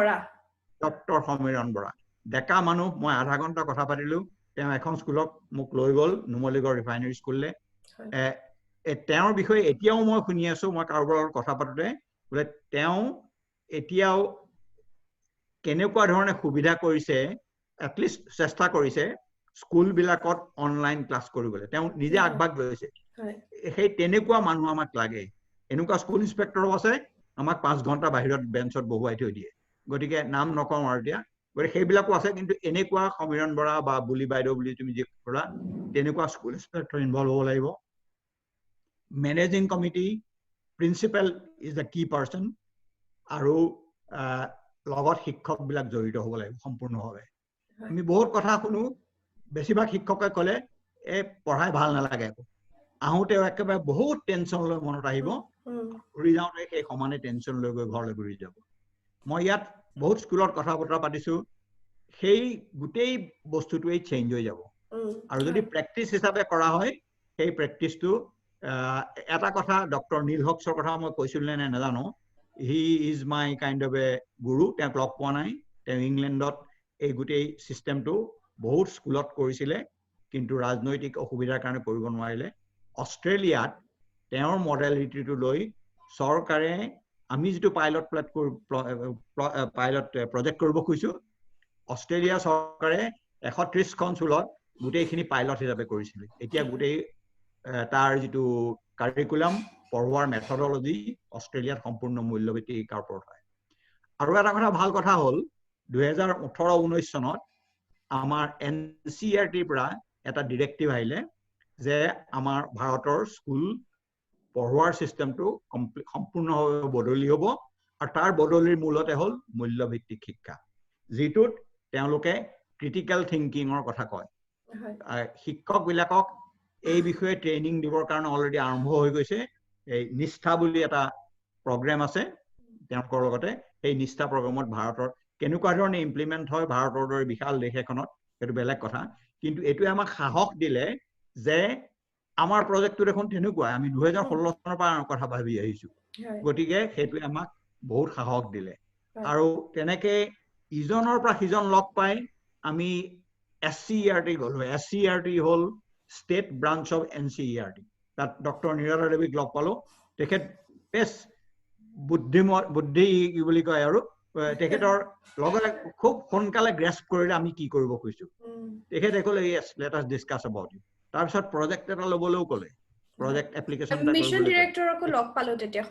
ডক্টৰ সমীৰণ বৰা ডেকা মানুহ মই আধা ঘণ্টা কথা পাতিলো তেওঁ এখন স্কুলক মোক লৈ গ'ল নুমলীগড় ৰিফাইনাৰী স্কুললে তেওঁৰ বিষয়ে এতিয়াও মই শুনি আছো মই কাৰোবাৰ কথা পাতোতে বোলে তেওঁ এতিয়াও কেনেকুৱা ধৰণে সুবিধা কৰিছে এটলিষ্ট চেষ্টা কৰিছে স্কুল বিলাকত অনলাইন ক্লাছ কৰিবলৈ তেওঁ নিজে আগভাগ লৈছে সেই তেনেকুৱা মানুহ আমাক লাগে এনেকুৱা স্কুল ইন্সপেক্টৰো আছে আমাক 5 ঘণ্টা বাহিৰত বেঞ্চত বহুৱাই থৈ দিয়ে গতিকে নাম নকওঁ আৰু এতিয়া গতিকে সেইবিলাকো আছে কিন্তু এনেকুৱা সমীৰণ বৰা বা বুলি বাইদেউ বুলি তুমি যি ক'লা তেনেকুৱা স্কুল ইন্সপেক্টৰ ইনভলভ হ'ব লাগিব managing committee principal is the কি পাৰ্সন আৰু লগত শিক্ষকবিলাক জড়িত হ'ব লাগিব সম্পূৰ্ণভাৱে আমি বহুত কথা শুনো বেছিভাগ শিক্ষকে ক'লে পঢ়াই ভাল নালাগে আহোঁতেও একেবাৰে বহুত টেনশ্যন লৈ মনত আহিব ঘূৰি যাওঁতে সেই সমানে টেনশ্যন লৈ গৈ ঘৰলৈ ঘূৰি যাব মই ইয়াত বহুত স্কুলত কথা বতৰা পাতিছো সেই গোটেই বস্তুটোৱেই চেঞ্জ হৈ যাব আৰু যদি প্ৰেক্টিচ হিচাপে কৰা হয় সেই প্ৰেক্টিচটো এটা কথা ডক্টৰ নীল হক্সৰ কথা মই কৈছিলো নে নাজানো he is my kind of a guru তেওঁক লগ পোৱা নাই তেওঁ ইংলেণ্ডত এই গোটেই চিষ্টেমটো বহুত স্কুলত কৰিছিলে কিন্তু ৰাজনৈতিক অসুবিধাৰ কাৰণে কৰিব নোৱাৰিলে অষ্ট্ৰেলিয়াত তেওঁৰ মডেলিটিটো লৈ চৰকাৰে আমি যেটো পাইলট প্ৰজেক্ট কৰিব খুজিছো অষ্ট্ৰেলিয়া চৰকাৰে 130খন স্কুলত গোটেইখিনি পাইলট হিচাপে কৰিছিল এতিয়া গোটেই তাৰ যেটো কাৰিকুলাম পঢ়োৱাৰ মেথডলজি অষ্ট্ৰেলিয়াত সম্পূৰ্ণ মূল্যভিত্তিক শিক্ষাৰ ওপৰত হয় আৰু এটা কথা ভাল কথা হ'ল 2018-19 চনত আমাৰ NCERT পৰা এটা ডিৰেক্টিভ আহিলে যে আমাৰ ভাৰতৰ স্কুল পঢ়োৱাৰ সিস্টেমটো সম্পূৰ্ণভাৱে বদলি হ'ব আৰু তাৰ বদলিৰ মূলতে হ'ল মূল্যভিত্তিক শিক্ষা যেটোত তেওঁলোকে ক্ৰিটিক্যাল থিংকিংৰ কথা কয় শিক্ষক বিলাকক এই বিষয়ে ট্ৰেইনিং দিবৰ কাৰণে অলৰেডি আৰম্ভ হৈ গৈছে এই নিষ্ঠা বুলি এটা প্ৰগ্ৰাম আছে তেওঁলোকৰ লগতে এই নিষ্ঠা প্ৰগ্ৰামত ভাৰতৰ কেনেকুৱা ধৰণে ইমপ্লিমেন্ট হয় ভাৰতৰ দৰে বিশাল দেশ এখনত সেইটো বেলেগ কথা কিন্তু এটোৱে আমাক সাহস দিলে যে আমাৰ প্ৰজেক্টটো দেখোন তেনেকুৱা আমি 2016 চনৰ পৰা কথা ভাবি আহিছো গতিকে সেইটোৱে আমাক বহুত সাহস দিলে আৰু তেনেকে ইজনৰ পৰা সিজন লগ পাই আমি SCERT গলো SCERT hall state branch of NCERT তাত ডক্টৰ নিৰলা দেৱীক লগ পালো তেখেত বেছ বুদ্ধি কি বুলি কয় আৰু তেখেতৰ লগে খুব সোনকালে গ্ৰেস্প কৰিলে আমি কি কৰিব খুজিছো তেখেতে ক'লে yes let us discuss about it তাৰপিছত প্ৰজেক্ট এটা ল'বলৈও ক'লে প্ৰজেক্ট এপ্লিকেশন মিশন ডাইৰেক্টৰকো লগ পালো তেতিয়া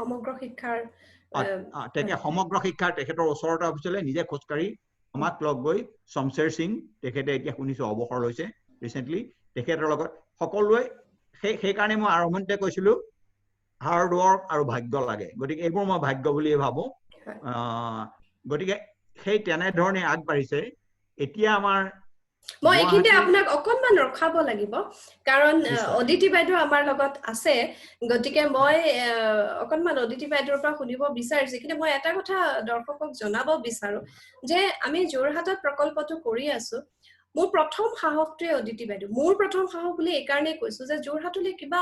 সমগ্ৰ শিক্ষাৰ তেখেতৰ ওচৰতে অফিচলে নিজে খোজকাঢ়ি আমাক লগ গৈ শমশেৰ সিং তেখেতে এতিয়া শুনিছো অৱসৰ লৈছে ৰিসেন্টলি তেখেতৰ লগত সকলোৱে সেই কাৰণে মই আৰম্ভণিতে কৈছিলো হাৰ্ড ৱৰ্ক আৰু ভাগ্য লাগে গতিকে এইবোৰ মই ভাগ্য বুলিয়ে ভাবো গতিকে সেই তেনেধৰণে আগবাঢ়িছে এতিয়া আমাৰ মই এইখিনিতে আপোনাক অকনমান ৰখাব লাগিব কাৰণ অদিতি বাইদেউ আমাৰ লগত আছে গতিকে মই অকনমান অদিতি বাইদেউৰ পৰা শুনিব বিচাৰিছো কিন্তু মই এটা কথা দৰ্শকক জনাব বিচাৰো যে আমি যোৰহাটত প্ৰকল্পটো কৰি আছো মোৰ প্ৰথম সাহসটোৱে অদিতি বাইদেউ মোৰ প্ৰথম সাহস বুলি এই কাৰণেই কৈছো যে যোৰহাটলৈ কিবা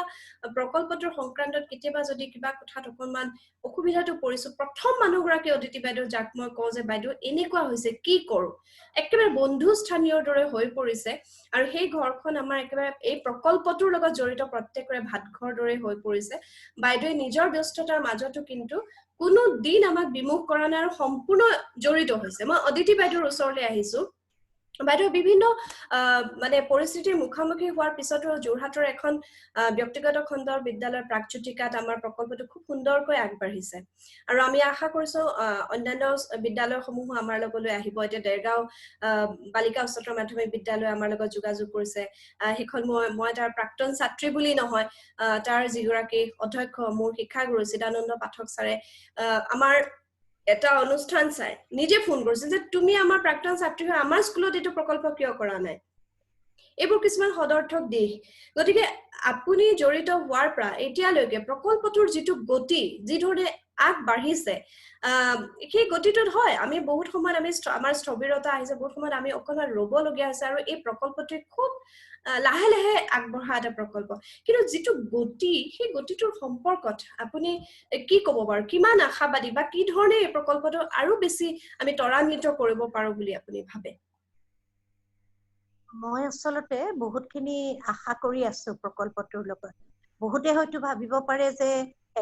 প্ৰকল্পটোৰ সংক্ৰান্তত কেতিয়াবা যদি কিবা কথাত অকনমান অসুবিধাটো পৰিছো প্ৰথম মানুহগৰাকী অদিতি বাইদেউ যাক মই কওঁ যে বাইদেউ এনেকুৱা হৈছে কি কৰো একেবাৰে বন্ধু স্থানীয়ৰ দৰে হৈ পৰিছে আৰু সেই ঘৰখন আমাৰ একেবাৰে এই প্ৰকল্পটোৰ লগত জড়িত প্ৰত্যেকৰে ভাতঘৰ দৰে হৈ পৰিছে বাইদেৱে নিজৰ ব্যস্ততাৰ মাজতো কিন্তু কোনো দিন আমাক বিমুখ কৰা নাই আৰু সম্পূৰ্ণ জড়িত হৈছে মই অদিতি বাইদেউৰ ওচৰলৈ আহিছো বাইদেউ বিভিন্ন মানে পৰিস্থিতিৰ মুখামুখি হোৱাৰ পিছতো যোৰহাটৰ এখন ব্যক্তিগত খণ্ডৰ বিদ্যালয়ৰ প্ৰাকজ্যোতিকাত আমাৰ প্ৰকল্পটো খুব সুন্দৰকৈ আগবাঢ়িছে আৰু আমি আশা কৰিছো অন্যান্য বিদ্যালয়সমূহ আমাৰ লগলৈ আহিব এতিয়া দেৰগাঁও বালিকা উচ্চতৰ মাধ্যমিক বিদ্যালয় আমাৰ লগত যোগাযোগ কৰিছে সেইখন মই তাৰ প্ৰাক্তন ছাত্ৰী বুলি নহয় তাৰ যিগৰাকী অধ্যক্ষ মোৰ শিক্ষাগুৰু চিদানন্দ পাঠক ছাৰে আমাৰ এটা অনুষ্ঠান চাই নিজে ফোন কৰিছিল যে তুমি আমাৰ প্ৰাক্তন ছাত্ৰী হৈ আমাৰ স্কুলত এইটো প্ৰকল্প কিয় কৰা নাই এইবোৰ কিছুমান সদৰ্থক দিশ গতিকে আপুনি জড়িত হোৱাৰ পৰা এতিয়ালৈকে প্ৰকল্পটোৰ যিটো গতি যি ধৰণে আগবাঢ়িছে সেই গতিটোত হয় আমি বহুত সময়ত আমাৰ স্থবিৰতা আহিছে বহুত সময়ত আমি অকণমান ৰ'বলগীয়া হৈছে আৰু এই প্ৰকল্পটোৱে খুব লাহে লাহে আগবঢ়া এটা প্ৰকল্প কিন্তু যিটো গতি সেই গতিটোৰ সম্পৰ্কত আপুনি কি ক'ব বাৰু কিমান আশাবাদী বা কি ধৰণে এই প্ৰকল্পটো আৰু বেছি আমি ত্বৰান্বিত কৰিব পাৰো বুলি আপুনি ভাবে মই আচলতে বহুতখিনি আশা কৰি আছো প্ৰকল্পটোৰ লগত বহুতে হয়তো ভাবিব পাৰে যে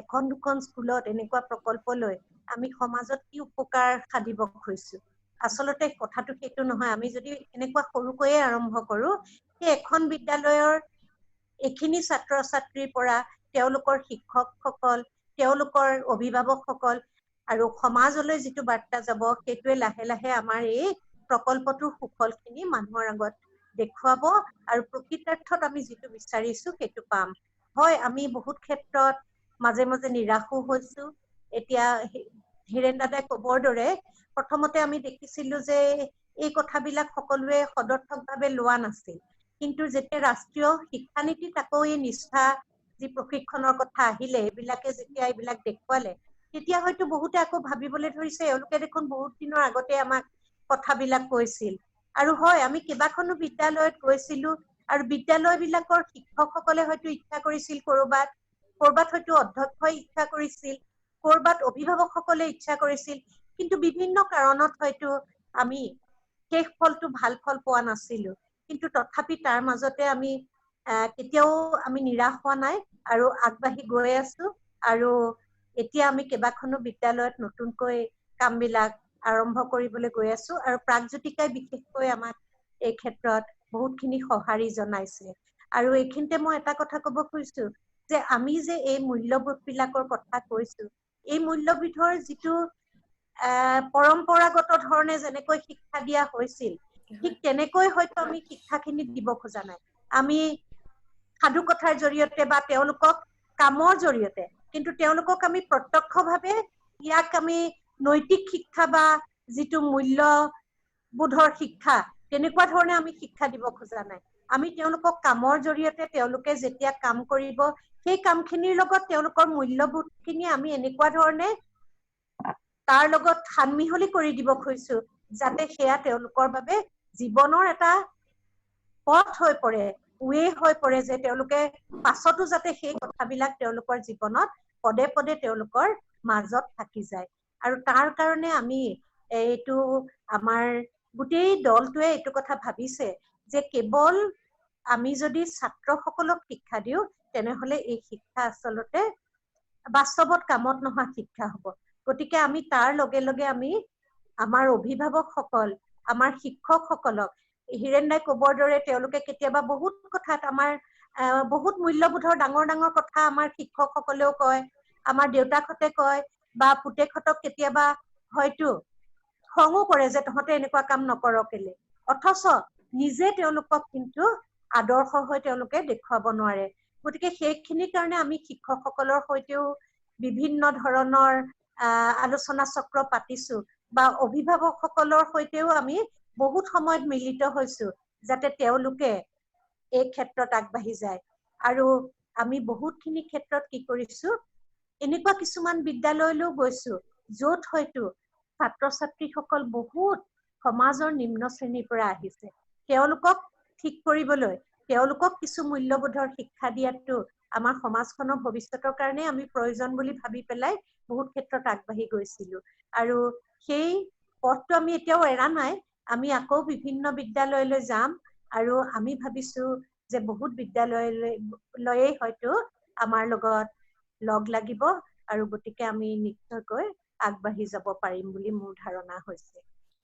এখন দুখন স্কুলত এনেকুৱা প্ৰকল্প লৈ আমি সমাজত কি উপকাৰ সাধিব খুজিছো আচলতে কথাটো সেইটো নহয় আমি যদি এনেকুৱা সৰুকৈয়ে আৰম্ভ কৰো সেই এখন বিদ্যালয়ৰ এইখিনি ছাত্ৰ ছাত্ৰীৰ পৰা তেওঁলোকৰ শিক্ষকসকল তেওঁলোকৰ অভিভাৱকসকল আৰু সমাজলৈ যিটো বাৰ্তা যাব সেইটোৱে লাহে লাহে আমাৰ এই প্ৰকল্পটোৰ সুফলখিনি মানুহৰ আগত দেখুৱাব আৰু প্ৰকৃতাৰ্থত আমি যিটো বিচাৰিছো সেইটো পাম হয় আমি বহুত ক্ষেত্ৰত মাজে মাজে নিৰাশো হৈছো এতিয়া হিৰেণ দাদাই ক'বৰ দৰে প্ৰথমতে আমি দেখিছিলো যে এই কথাবিলাক সকলোৱে সদৰ্থকভাৱে লোৱা নাছিল কিন্তু যেতিয়া ৰাষ্ট্ৰীয় শিক্ষানীতিত আকৌ এই নিষ্ঠা যি প্ৰশিক্ষণৰ কথা আহিলে এইবিলাকে যেতিয়া এইবিলাক দেখুৱালে তেতিয়া হয়তো বহুতে আকৌ ভাবিবলৈ ধৰিছে এওঁলোকে দেখোন বহুত দিনৰ আগতে আমাক কথাবিলাক কৈছিল আৰু হয় আমি কেইবাখনো বিদ্যালয়ত গৈছিলো আৰু বিদ্যালয়বিলাকৰ শিক্ষকসকলে হয়তো ইচ্ছা কৰিছিল কৰবাত হয়তো অধ্যক্ষই ইচ্ছা কৰিছিল কৰবাত অভিভাৱকসকলে ইচ্ছা কৰিছিল কিন্তু বিভিন্ন কাৰণত হয়তো আমি শেষ ফলটো ভাল ফল পোৱা নাছিলো কিন্তু তথাপি তাৰ মাজতে আমি কেতিয়াও আমি নিৰাশ হোৱা নাই আৰু আগবাঢ়ি গৈ আছো আৰু এতিয়া আমি কেইবাখনো বিদ্যালয়ত নতুনকৈ কামবিলাক আৰম্ভ কৰিবলৈ গৈ আছো আৰু প্ৰাকজ্যোতিকাই বিশেষকৈ আমাক এই ক্ষেত্ৰত বহুতখিনি সঁহাৰি জনাইছে আৰু এইখিনিতে মই এটা কথা ক'ব খুজিছো যে আমি যে এই মূল্যবোধবিলাকৰ কথা কৈছো এই মূল্যবোধৰ যিটো পৰম্পৰাগত ধৰণে যেনেকৈ শিক্ষা দিয়া হৈছিল ঠিক তেনেকৈ হয়তো আমি শিক্ষাখিনি দিব খোজা নাই আমি সাধু কথাৰ জৰিয়তে বা তেওঁলোকক কামৰ জৰিয়তে কিন্তু তেওঁলোকক আমি প্ৰত্যক্ষভাৱে ইয়াক আমি নৈতিক শিক্ষা বা যিটো মূল্যবোধৰ শিক্ষা তেনেকুৱা ধৰণে আমি শিক্ষা দিব খোজা নাই আমি তেওঁলোকক কামৰ জৰিয়তে তেওঁলোকে যেতিয়া কাম কৰিব সেই কামখিনিৰ লগত তেওঁলোকৰ মূল্যবোধখিনি আমি এনেকুৱা ধৰণে তাৰ লগত সানমিহলি কৰি দিব খুজিছো যাতে সেয়া তেওঁলোকৰ বাবে জীৱনৰ এটা পথ হৈ পৰে ৱে হৈ পৰে যে তেওঁলোকে পাছতো যাতে সেই কথাবিলাক তেওঁলোকৰ জীৱনত পদে পদে তেওঁলোকৰ মাজত থাকি যায় আৰু তাৰ কাৰণে আমি এইটো আমাৰ গোটেই দলটোৱে এইটো কথা ভাবিছে যে কেৱল আমি যদি ছাত্ৰসকলক শিক্ষা দিওঁ তেনেহলে এই শিক্ষা আচলতে বাস্তৱত কামত নোহোৱা শিক্ষা হ'ব গতিকে আমি তাৰ লগে লগে আমি আমাৰ অভিভাৱকসকল আমাৰ শিক্ষকসকলক হিৰেণ দাই ক'বৰ দৰে তেওঁলোকে কেতিয়াবা বহুত কথাত আমাৰ বহুত মূল্যবোধৰ ডাঙৰ ডাঙৰ কথা আমাৰ শিক্ষকসকলেও কয় আমাৰ দেউতাকহঁতে কয় বা পুতেকহঁতক কেতিয়াবা হয়তো খঙো কৰে যে তহঁতে এনেকুৱা কাম নকৰ কেলে অথচ নিজে তেওঁলোকক কিন্তু আদৰ্শ হৈ তেওঁলোকে দেখুৱাব নোৱাৰে গতিকে সেইখিনিৰ কাৰণে আমি শিক্ষকসকলৰ সৈতেও বিভিন্ন ধৰণৰ আলোচনা চক্ৰ পাতিছো বা অভিভাৱকসকলৰ সৈতেও আমি বহুত সময়ত মিলিত হৈছো যাতে তেওঁলোকে এই ক্ষেত্ৰত আগবাঢ়ি যায় আৰু আমি বহুতখিনি ক্ষেত্ৰত কি কৰিছো এনেকুৱা কিছুমান বিদ্যালয়লৈ গৈছো য'ত হয়তো ছাত্ৰ ছাত্ৰীসকল বহুত সমাজৰ নিম্ন শ্ৰেণীৰ পৰা আহিছে তেওঁলোকক ঠিক কৰিবলৈ তেওঁলোকক কিছু মূল্যবোধৰ শিক্ষা দিয়াটো আমাৰ সমাজখনৰ ভৱিষ্যতৰ কাৰণে আমি প্ৰয়োজন বুলি ভাবি পেলাই বহুত ক্ষেত্ৰত আগবাঢ়ি গৈছিলো আৰু সেই পথটো আমি এতিয়াও এৰা নাই আমি আকৌ বিভিন্ন বিদ্যালয়লৈ যাম আৰু আমি ভাবিছো যে বহুত বিদ্যালয়লৈ হয়তো আমাৰ লগত লগ লাগিব আৰু গতিকে আমি নিশ্চয়কৈ আগবাঢ়ি যাব পাৰিম বুলি মোৰ ধাৰণা হৈছে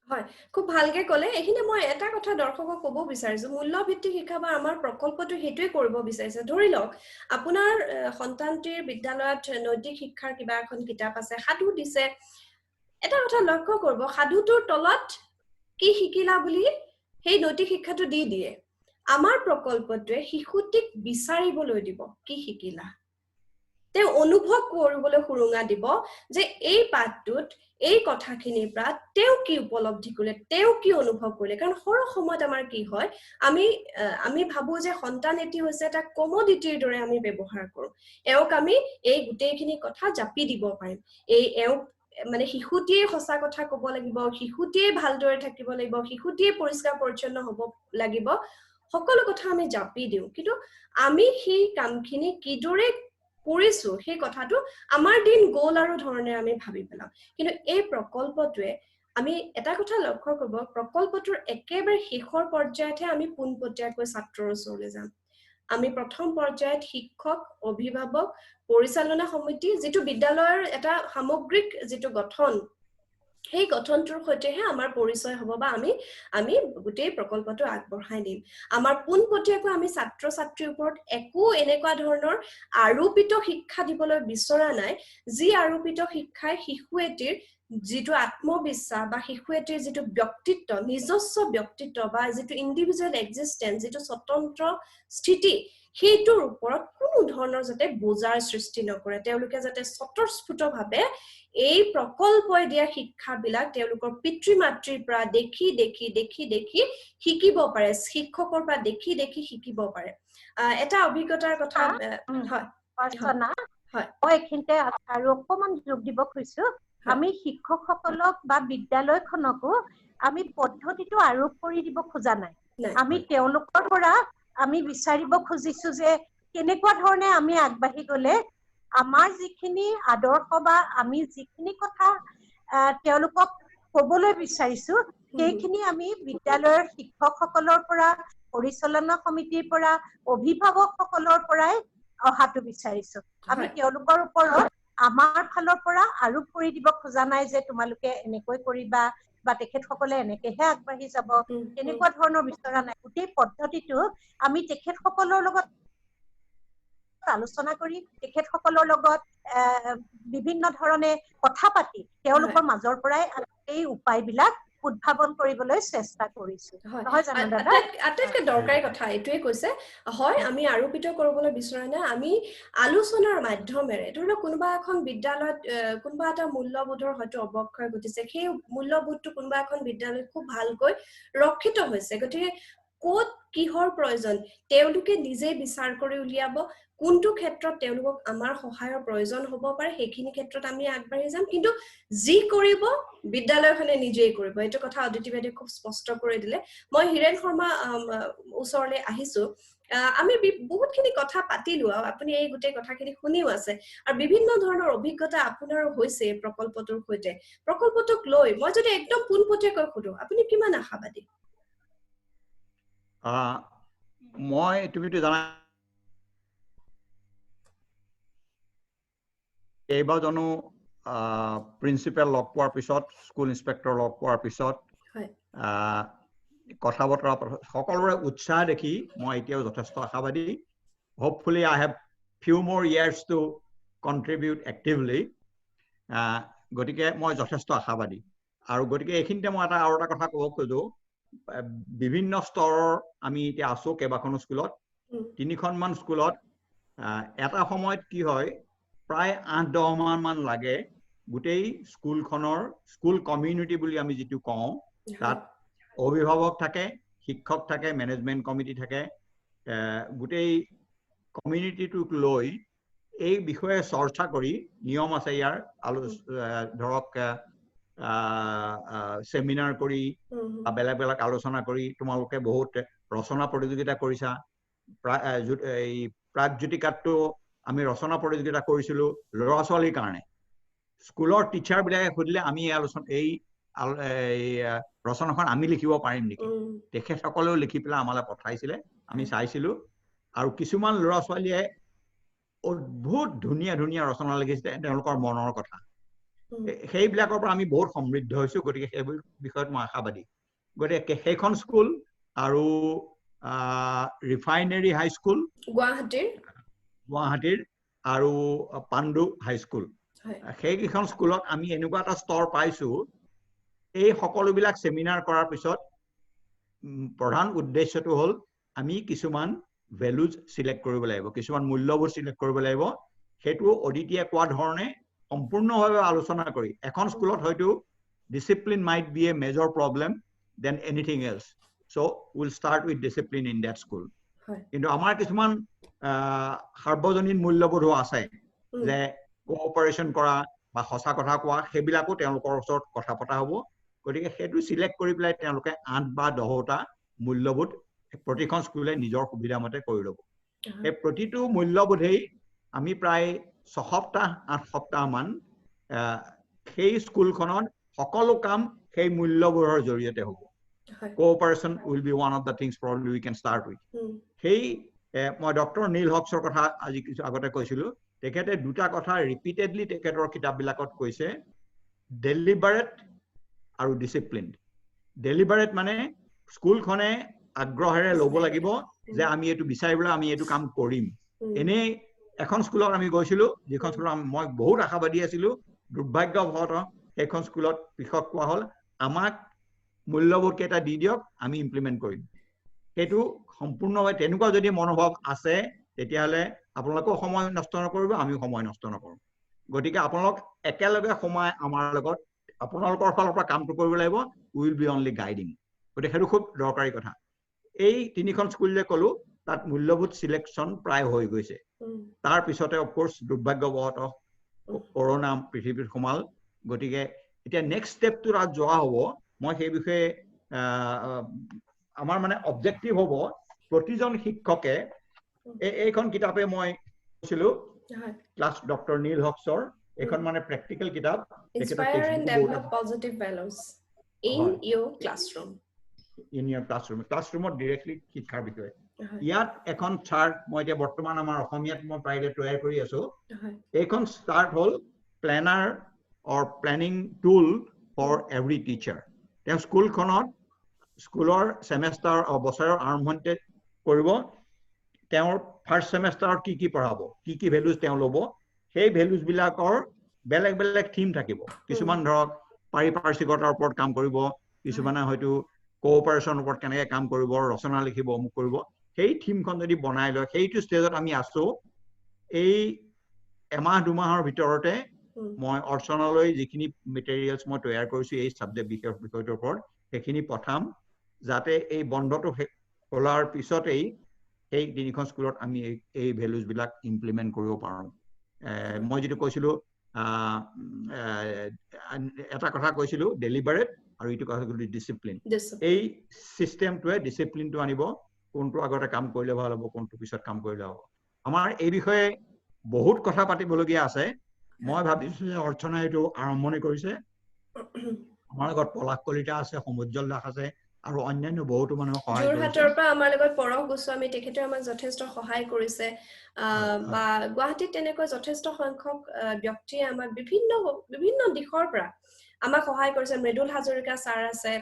হয় খুব ভালকে ক'লে এখিনি মই এটা কথা দৰ্শকক ক'ব বিচাৰিছো মূল্যভিত্তিক শিক্ষা বা আমাৰ প্ৰকল্পটো হেতুৱে কৰিব বিচাৰিছে ধৰি লওক আপোনাৰ সন্তানটিৰ বিদ্যালয়ত নৈতিক শিক্ষাৰ কিবা এখন কিতাপ আছে সাধু দিছে এটা কথা লক্ষ্য কৰিব সাধুটোৰ তলত কি শিকিলা বুলি সেই নৈতিক শিক্ষাটো দি দিয়ে আমাৰ প্ৰকল্পটোৱে শিশুটিক বিচাৰিবলৈ দিব কি শিকিলা তেওঁ অনুভৱ কৰিবলৈ সুৰুঙা দিব যে এই পাঠটোত এই কথাখিনিৰ পৰা তেওঁ কি উপলব্ধি কৰিলে তেওঁ কি অনুভৱ কৰিলে কাৰণ সৰু সময়ত আমাৰ কি হয় আমি ভাবো যে সন্তান এটি হৈছে এটা কমোডিটিৰ দৰে আমি ব্যৱহাৰ কৰো এওক আমি এই গোটেইখিনি কথা জাপি দিব পাৰিম এই এওক মানে শিশুটিয়ে সঁচা কথা ক'ব লাগিব শিশুটিয়ে ভালদৰে থাকিব লাগিব শিশুটিয়ে পৰিষ্কাৰ পৰিচ্ছন্ন হ'ব লাগিব সকলো কথা আমি জাপি দিওঁ কিন্তু আমি সেই কামখিনি কিদৰে কৰিছো সেই কথাটো আমাৰ দিন গ'ল আৰু ধৰণে আমি ভাবি পেলাম কিন্তু এই প্ৰকল্পটোৱে আমি এটা কথা লক্ষ্য কৰিব প্ৰকল্পটোৰ একেবাৰে শেষৰ পৰ্যায়তহে আমি পোনপটীয়াকৈ ছাত্ৰৰ ওচৰলৈ যাম আমি প্ৰথম পৰ্যায়ত শিক্ষক অভিভাৱক পৰিচালনা সমিতি যিটো বিদ্যালয়ৰ এটা সামগ্ৰিক যিটো গঠন সেই গঠনটোৰ সৈতেহে আমাৰ পৰিচয় হ'ব বা আমি গোটেই প্ৰকল্পটো আগবঢ়াই দিম আমাৰ পোনপটীয়াকৈ আমি ছাত্ৰ ছাত্ৰীৰ ওপৰত একো এনেকুৱা ধৰণৰ আৰোপিত শিক্ষা দিবলৈ বিচৰা নাই যি আৰোপিত শিক্ষাই শিশু এটিৰ যিটো আত্মবিশ্বাস বা শিশু এটিৰ যিটো ব্যক্তিত্ব নিজস্ব ব্যক্তিত্ব বা যিটো ইণ্ডিভিজুৱেল এক্সিষ্টেন্স যিটো স্বতন্ত্ৰ স্থিতি সেইটোৰ ওপৰত কোনো ধৰণৰ যাতে বোজাৰ সৃষ্টি নকৰে তেওঁলোকে যাতে স্বতঃস্ফূৰ্তভাৱে এই প্ৰকল্পই দিয়া শিক্ষাবিলাক তেওঁলোকৰ পিতৃ মাতৃৰ পৰা দেখি দেখি দেখি দেখি শিকিব পাৰে শিক্ষকৰ পৰা দেখি দেখি শিকিব পাৰে এটা অভিজ্ঞতাৰ কথা হয় অৰ্চনা মই এইখিনিতে আৰু অকমান যোগ দিব খুজিছো আমি শিক্ষকসকলক বা বিদ্যালয়খনকো আমি পদ্ধতিটো আৰোপ কৰি দিব খোজা নাই আমি তেওঁলোকৰ পৰা আমি বিচাৰিব খুজিছো যে কেনেকুৱা ধৰণে আমি আগবাঢ়ি গলে আমাৰ যিখিনি আদৰ্শ বা আমি যিখিনি কথা তেওঁলোকক ক'বলৈ বিচাৰিছো সেইখিনি আমি বিদ্যালয়ৰ শিক্ষকসকলৰ পৰা পৰিচালনা সমিতিৰ পৰা অভিভাৱকসকলৰ পৰাই অহাটো বিচাৰিছো আমি তেওঁলোকৰ ওপৰত আমাৰ ফালৰ পৰা আৰোপ কৰি দিব খোজা নাই যে তোমালোকে এনেকৈ কৰিবা বা তেখেতসকলে এনেকেহে আগবাঢ়ি যাব তেনেকুৱা ধৰণৰ বিচৰা নাই গোটেই পদ্ধতিটো আমি তেখেতসকলৰ লগত আলোচনা কৰি তেখেতসকলৰ লগত বিভিন্ন ধৰণে কথা পাতি তেওঁলোকৰ মাজৰ পৰাই এই উপায়বিলাক উদ্ভাৱন কৰিবলৈ চেষ্টা কৰিছো নহয় জানো দাদা আটাইতকৈ দৰকাৰী কথা এইটোৱে কৈছে হয় আমি আৰোপিত কৰিবলৈ বিচৰা নাই আমি আলোচনাৰ মাধ্যমেৰে ধৰি লওক কোনোবা এখন বিদ্যালয়ত কোনোবা এটা মূল্যবোধৰ হয়তো অৱক্ষয় ঘটিছে সেই মূল্যবোধটো কোনোবা এখন বিদ্যালয়ত খুব ভালকৈ ৰক্ষিত হৈছে গতিকে ক'ত কিহৰ প্ৰয়োজন তেওঁলোকে নিজে বিচাৰ কৰি উলিয়াব কোনটো ক্ষেত্ৰত তেওঁলোকক আমাৰ সহায়ৰ প্ৰয়োজন হ'ব পাৰে সেইখিনি ক্ষেত্ৰত আমি আগবাঢ়ি যাম কিন্তু যি কৰিব বিদ্যালয়খনে নিজেই কৰিব এইটো কথা অদিতি বাইদেৱে খুব স্পষ্ট কৰি দিলে মই হিৰেণ শৰ্মা ওচৰলৈ আহিছো আমি বহুতখিনি কথা পাতিলো আৰু আপুনি এই গোটেই কথাখিনি শুনিও আছে আৰু বিভিন্ন ধৰণৰ অভিজ্ঞতা আপোনাৰো হৈছে এই প্ৰকল্পটোৰ সৈতে প্ৰকল্পটোক লৈ মই যদি একদম পোনপটীয়াকৈ সুধো আপুনি কিমান আশাবাদী মই তুমিতো জানা এইবাৰ জানো প্ৰিন্সিপাল লগ পোৱাৰ পিছত স্কুল ইন্সপেক্টৰ লগ পোৱাৰ পিছত কথা বতৰা সকলোৰে উৎসাহ দেখি মই এতিয়াও যথেষ্ট আশাবাদী hopefully I have few more years to contribute actively গতিকে মই যথেষ্ট আশাবাদী আৰু গতিকে এইখিনিতে মই আৰু এটা কথা ক'ব খোজো বিভিন্ন স্তৰৰ আমি এতিয়া আছো কেইবাখনো স্কুলত তিনিখনমান স্কুলত এটা সময়ত কি হয় প্ৰায় 8-10 মান লাগে গোটেই স্কুল কমিউনিটি বুলি আমি যেটো কওঁ তাত অভিভাৱক থাকে শিক্ষক থাকে মেনেজমেন্ট কমিটি থাকে গোটেই কমিউনিটিটোক লৈ এই বিষয়ে চৰ্চা কৰি নিয়ম আছে ইয়াৰ ধৰক সেমিনাৰ কৰি বেলেগ আলোচনা কৰি তোমালোকে বহুত ৰচনা প্ৰতিযোগিতা কৰিছা এই প্ৰাগজ্যোতিকাতটো আমি ৰচনা প্ৰতিযোগিতা কৰিছিলো ল'ৰা ছোৱালীৰ কাৰণে স্কুলৰ টিচাৰ বিলাকে খুদিলে আমি এই ৰচনাখন আমি লিখিব পাৰিম নেকি তেখেতসকলেও লিখি পেলাই আমালৈ পঠাইছিলে আমি চাইছিলো আৰু কিছুমান ল'ৰা ছোৱালীয়ে অদ্ভুত ধুনীয়া ধুনীয়া ৰচনা লিখিছে তেওঁলোকৰ মনৰ কথা সেইবিলাকৰ পৰা আমি বহুত সমৃদ্ধ হৈছো গতিকে সেই বিষয়ত মই আশাবাদী গতিকে সেইখন স্কুল আৰু ৰিফাইনাৰী হাই স্কুল গুৱাহাটীৰ আৰু পাণ্ডু হাই স্কুল সেইকেইখন স্কুলত আমি এনেকুৱা এটা স্তৰ পাইছো এই সকলোবিলাক সেমিনাৰ কৰাৰ পিছত প্ৰধান উদ্দেশ্যটো হ'ল আমি কিছুমান ভ্যালুজ সিলেক্ট কৰিব লাগিব কিছুমান মূল্যবোধ সিলেক্ট কৰিব লাগিব হেতু অডিটিয়ে কোৱা ধৰণে সম্পূৰ্ণভাৱে আলোচনা কৰি এখন স্কুলত হয়তো discipline might be a major problem than anything else so will start with discipline in that school কিন্তু আমাৰ কিছুমান সাৰ্বজনীন মূল্যবোধ আছে যে কোঅপাৰেশন কৰা বা সঁচা কথা কোৱা সেইবিলাকো তেওঁলোকৰ ওচৰত কথা পতা হ'ব গতিকে হেতু সিলেক্ট কৰি পেলাই তেওঁলোকে 8 বা 10টা মূল্যবোধ প্ৰতিখন স্কুলে নিজৰ সুবিধা মতে কৰি ল'ব এই প্ৰতিটো মূল্যবোধেই আমি প্ৰায় 6 সপ্তাহ 8 সপ্তাহ মান সেই স্কুলখনত সকলো কাম সেই মূল্যবোধৰ জৰিয়তে হ'ব cooperation will be one of the things probably we can start with hey মই ডক্টৰ নীল হক্সৰ কথা আজি কিছু আগতে কৈছিলো তেখেতে দুটা কথা ৰিপিটেডলি তেখেতৰ কিতাপবিলাকত কৈছে ডেলিবাৰেট আৰু ডিসিপ্লিন ডেলিবাৰেট মানে স্কুলখনে আগ্ৰহেৰে ল'ব লাগিব যে আমি এটো বিচাৰিবলৈ আমি এটো কাম কৰিম এনে এখন স্কুলত আমি গৈছিলো যিখন স্কুলত মই বহুত আশাবাদী আছিলো দুৰ্ভাগ্যবশতঃ এখন স্কুলত পিছত কোৱা হ'ল আমাক মূল্যবোধ কেটা দি দিয়ক আমি ইমপ্লিমেন্ট কৰিম হেতু সম্পূৰ্ণভাৱে তেনেকুৱা যদি মনোভাৱ আছে তেতিয়াহলে আপোনালোকৰ সময় নষ্ট নকৰিব আমি সময় নষ্ট নকৰো গতিকে আপোনালোক একেলগে সময় আমাৰ লগত আপোনালোকৰ ফালৰ পৰা কামটো কৰিব লাগিব উইল বি অনলি গাইডিং গতিকে হেতু খুব দৰকাৰী কথা এই তিনিখন স্কুললে কলো তাত মূল্যবোধ সিলেকশন প্ৰায় হৈ গৈছে তাৰ পিছতে অফ কোৰ্স দুৰ্ভাগ্যবশতঃ কৰোনা পৃথিৱীত সোমাল গতিকে এতিয়া নেক্সট স্টেপটো ৰাত যোৱা হ'ব মই সেই বিষয়ে আমাৰ মানে অবজেক্টিভ হ'ব প্ৰতিজন শিক্ষকে এইখন কিতাপে মই কৈছিলো ক্লাস ডক্টৰ নীল হক্সৰ এখন মানে প্ৰ্যাকটিক্যাল কিতাপ Inspire and develop positive values in your classroom classroom directly শিক্ষাৰ বিষয়ে ইয়াত এখন চাৰ্ট মই এতিয়া বৰ্তমান আমাৰ অসমীয়াত মই প্ৰাইভেট তৈয়াৰ কৰি আছো এইখন চাৰ্ট হ'ল প্ল্যানাৰ or planning tool for every teacher তেওঁ স্কুলৰ সেমেষ্টাৰ অবছৰৰ আৰম্ভণিতে কৰিব তেওঁৰ ফাৰ্স্ট সেমেষ্টাৰত কি পঢ়াব কি ভ্যালুজ তেওঁ ল'ব সেই ভ্যালুজ বিলাকৰ বেলেগ থিম থাকিব কিছুমান ধৰক পাৰিপাৰ্শ্বিকতাৰ ওপৰত কাম কৰিব কিছুমানে হয়তো কোঅপাৰেশনৰ ওপৰত কেনেকৈ কাম কৰিব ৰচনা লিখিব অমুক কৰিব সেই থিমখন যদি বনাই লয় সেইটো ষ্টেজত আমি আছো এই এমাহ দুমাহৰ ভিতৰতে মই অৰ্চনালৈ যিখিনি মেটেৰিয়েলছ মই তৈয়াৰ কৰিছো এই সাবজেক্ট বিষয়টোৰ ওপৰত সেইখিনি পঠাম যাতে এই বন্ধটো খোলাৰ পিছতেই এই তিনিখন স্কুলত আমি এই ভ্যালুজ বিলাক ইমপ্লিমেন্ট কৰিব পাৰো মই যেটো কৈছিলো এটা কথা কৈছিলো ডেলিবাৰেট আৰু ইটো কথা কৈছিলো ডিসিপ্লিন এই সিস্টেমটোৱে ডিসিপ্লিনটো আনিব কোনটো আগতে কাম কৰিলে ভাল হ'ব কোনটো পিছত কাম কৰিলে হ'ব আমাৰ এই বিষয়ে বহুত কথা পাতিবলগীয়া আছে মই ভাবিছো যে অৰ্চনা এটো আৰম্ভণি কৰিছে আমাৰ লগত পলাশ কলিতা আছে সমুজ্জ্বল দাস আছে আৰু অন্যান্য বহুতো মানুহ সহায় কৰিছে যোৰহাটৰ পৰা আমাৰ লগত পৰশ গোস্বামী তেখেতে আমাক যথেষ্ট সহায় কৰিছে বা গুৱাহাটীত তেনেকৈ যথেষ্ট সংখ্যক ব্যক্তিয়ে আমাক বিভিন্ন দিশৰ পৰা আমাক সহায় কৰিছে মৃদুল হাজৰিকা ছাৰ আছে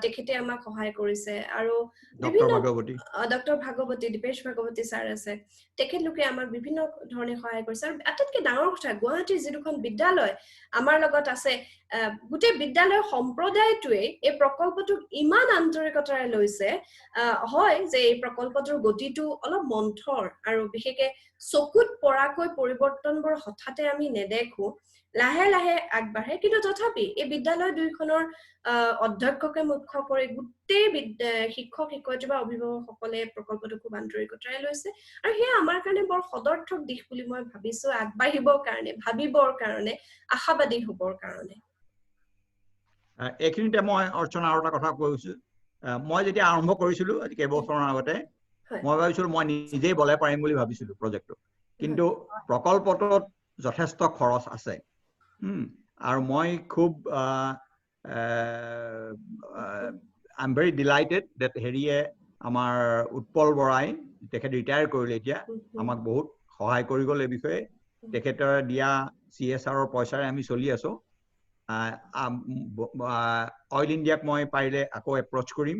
তেখেতে আমাক সহায় কৰিছে আৰু বিভিন্ন ডক্টৰ ভাগৱতী দীপেশ ভাগৱতী ছাৰ আছে তেখেতলোকে আমাক বিভিন্ন ধৰণে সহায় কৰিছে আৰু আটাইতকৈ ডাঙৰ কথা গুৱাহাটীৰ যি দুখন বিদ্যালয় আমাৰ লগত আছে গোটেই বিদ্যালয়ৰ সম্প্ৰদায়টোৱে এই প্ৰকল্পটোক ইমান আন্তৰিকতাৰে লৈছে হয় যে এই প্ৰকল্পটোৰ গতিটো অলপ মন্থৰ আৰু বিশেষকৈ চকুত পৰাকৈ পৰিৱৰ্তনবোৰ হঠাতে আমি নেদেখো লাহে লাহে আগবাঢ়ে কিন্তু তথাপি এই বিদ্যালয় দুইখনৰ অধ্যক্ষকে মুখ্য কৰি গোটেই শিক্ষক শিক্ষয়িত্ৰী বা অভিভাৱকসকলে প্ৰকল্পটো খুব আন্তৰিকতাৰে লৈছে আৰু সেয়া আমাৰ কাৰণে বৰ সদৰ্থক দিশ বুলি মই ভাবিছো আগবাঢ়িবৰ কাৰণে ভাবিবৰ কাৰণে আশাবাদী হ'বৰ কাৰণে এইখিনিতে মই অৰ্চনা আৰু এটা কথা কৈছো মই যেতিয়া আৰম্ভ কৰিছিলো আজি কেইবছৰৰ আগতে মই ভাবিছিলো মই নিজেই বলে পাৰিম বুলি ভাবিছিলো প্ৰজেক্টটো কিন্তু প্ৰকল্পটোত যথেষ্ট খৰচ আছে আৰু মই খুব I'm very delighted that হেৰিয়ে আমাৰ উৎপল বৰাই তেখেত ৰিটায়াৰ কৰিলে এতিয়া আমাক বহুত সহায় কৰি গ'ল এই বিষয়ে তেখেতৰ দিয়া CSR পইচাৰে আমি চলি আছো অইল ইণ্ডিয়াক মই পাৰিলে আকৌ এপ্ৰ'চ কৰিম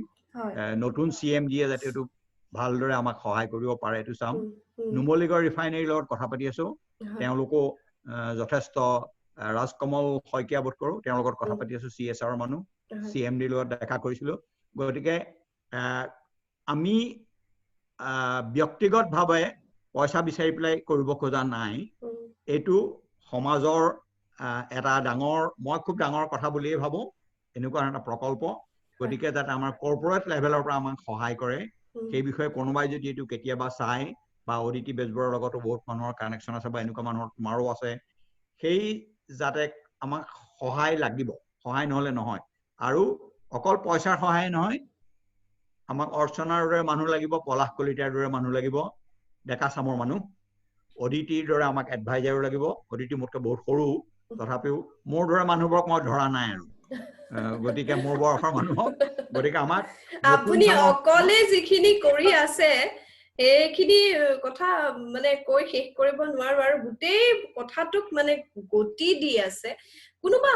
নতুন CMDয়ে যাতে এইটো ভালদৰে আমাক সহায় কৰিব পাৰে এইটো চাম নুমলীগড় ৰিফাইনাৰীৰ লগত কথা পাতি আছো তেওঁলোকো যথেষ্ট ৰাজকমল শইকীয়া বোধ কৰো তেওঁৰ লগত কথা পাতি আছো CSR মানুহ CMDৰ লগত দেখা কৰিছিলো গতিকে আমি ব্যক্তিগতভাৱে পইচা বিচাৰি পেলাই কৰিব খোজা নাই এইটো সমাজৰ এটা ডাঙৰ মই খুব ডাঙৰ কথা বুলিয়ে ভাবো এনেকুৱা এটা প্ৰকল্প গতিকে যাতে আমাৰ কৰ্পোৰেট লেভেলৰ পৰা আমাক সহায় কৰে সেই বিষয়ে কোনোবাই যদি এইটো কেতিয়াবা চাই বা অদিতি বেজবৰৰ লগতো বহুত মানুহৰ কানেকশ্যন আছে বা এনেকুৱা মানুহৰ তোমাৰো আছে সেই যাতে আমাক সহায় লাগিব সহায় নহলে নহয় আৰু অকল পইচাৰ সহায় নহয় আমাক অৰ্চনাৰ দৰে মানুহ লাগিব পলাশ কলিতাৰ দৰে মানুহ লাগিব ডেকা চামৰ মানুহ অদিতিৰ দৰে আমাক এডভাইজাৰো লাগিব অদিতি মোতকৈ বহুত সৰু তথাপিও মোৰ দৰে মানুহবোৰক মই ধৰা নাই আৰু গতিকে মোৰ বয়সৰ মানুহক গতিকে আমাক আপুনি অকলে যিখিনি কৰি আছে এইখিনি কথা মানে কৈ শেষ কৰিব নোৱাৰো আৰু গোটেই কথাটোক মানে গতি দি আছে কোনোবা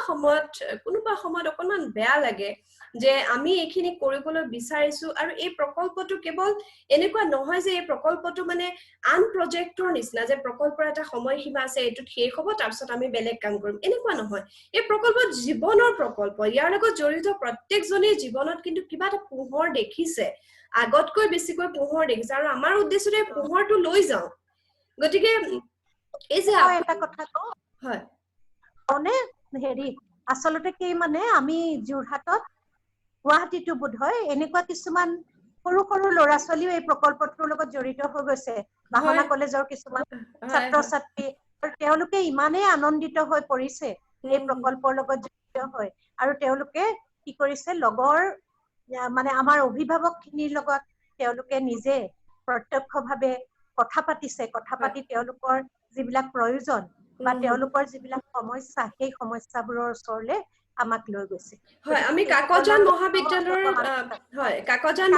সময়ত অকণমান বেয়া লাগে যে আমি এইখিনি কৰিবলৈ বিচাৰিছো আৰু এই প্ৰকল্পটো কেৱল এনেকুৱা নহয় যে এই প্ৰকল্পটো মানে আন প্ৰজেক্টৰ নিচিনা যে প্ৰকল্পৰ এটা সময়সীমা আছে এইটোত শেষ হ'ব তাৰপিছত আমি বেলেগ কাম কৰিম এনেকুৱা নহয় এই প্ৰকল্প জীৱনৰ প্ৰকল্প ইয়াৰ লগত জড়িত প্ৰত্যেকজনে জীৱনত কিন্তু কিবা এটা পোহৰ দেখিছে আগতকৈ বেছিকৈ পোহৰ দেখিছে আৰু আমাৰ উদ্দেশ্যতে পোহৰটো লৈ যাওঁ গতিকে এই যে এটা কথা কওঁ হয় মানে হেৰি আচলতে কি মানে আমি যোৰহাটত গুৱাহাটীতো বোধ হয় এনেকুৱা কিছুমান সৰু সৰু ল'ৰা ছোৱালীও এই প্ৰকল্পটোৰ লগত জড়িত হৈ গৈছে বাহনা কলেজৰ কিছুমান ছাত্ৰ ছাত্ৰী আৰু তেওঁলোকে ইমানেই আনন্দিত হৈ পৰিছে এই প্ৰকল্পৰ লগত জড়িত হৈ আৰু তেওঁলোকে কি কৰিছে লগৰ মানে আমাৰ অভিভাৱকখিনিৰ লগত তেওঁলোকে নিজে প্ৰত্যক্ষভাৱে কথা পাতিছে কথা পাতি তেওঁলোকৰ যিবিলাক প্ৰয়োজন বা তেওঁলোকৰ যিবিলাক সমস্যা সেই সমস্যাবোৰৰ ওচৰলে আমাক লৈ গৈছে হয় আমি কাকজান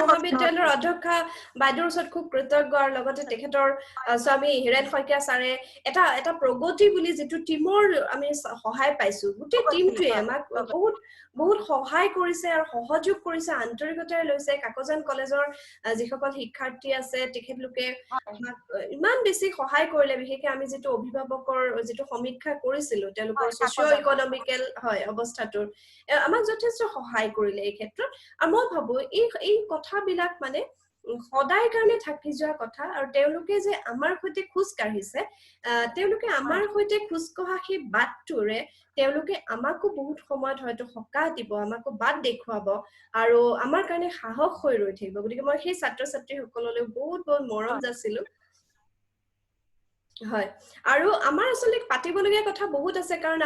মহাবিদ্যালয়ৰ অধ্যক্ষা বাইদেউৰ ওচৰত খুব কৃতজ্ঞ আৰু লগতে তেখেতৰ স্বামী হিৰেণ শইকীয়া ছাৰে এটা প্ৰগতি বুলি যিটো টিমৰ আমি সহায় পাইছো গোটেই টিমটোৱে আমাক বহুত সহায় কৰিছে আৰু সহযোগ কৰিছে আন্তৰিকতাৰে লৈছে কাকজান কলেজৰ যিসকল শিক্ষাৰ্থী আছে তেখেতলোকে ইমান বেছি সহায় কৰিলে বিশেষকৈ আমি যিটো অভিভাৱকৰ যিটো সমীক্ষা কৰিছিলো তেওঁলোকৰ ছ'চিঅ' ইকনমিকেল হয় অৱস্থাটোৰ আমাক যথেষ্ট সহায় কৰিলে এই ক্ষেত্ৰত আৰু মই ভাবো এই কথাবিলাক মানে সদায় কাৰণে থাকি যোৱা কথা আৰু তেওঁলোকে যে আমাৰ সৈতে খোজ কাঢ়িছে তেওঁলোকে আমাৰ সৈতে খোজ কঢ়া সেই বাটটোৰে তেওঁলোকে আমাকো বহুত সময়ত হয়তো সকাহ দিব আমাকো বাট দেখুৱাব আৰু আমাৰ কাৰণে সাহস হৈ ৰৈ থাকিব গতিকে মই সেই ছাত্ৰ ছাত্ৰীসকললৈ বহুত বহুত মৰম যাচিলো হয় আৰু আমাৰ আসলে পাতিবলগীয়া কথা বহুত আছে কাৰণ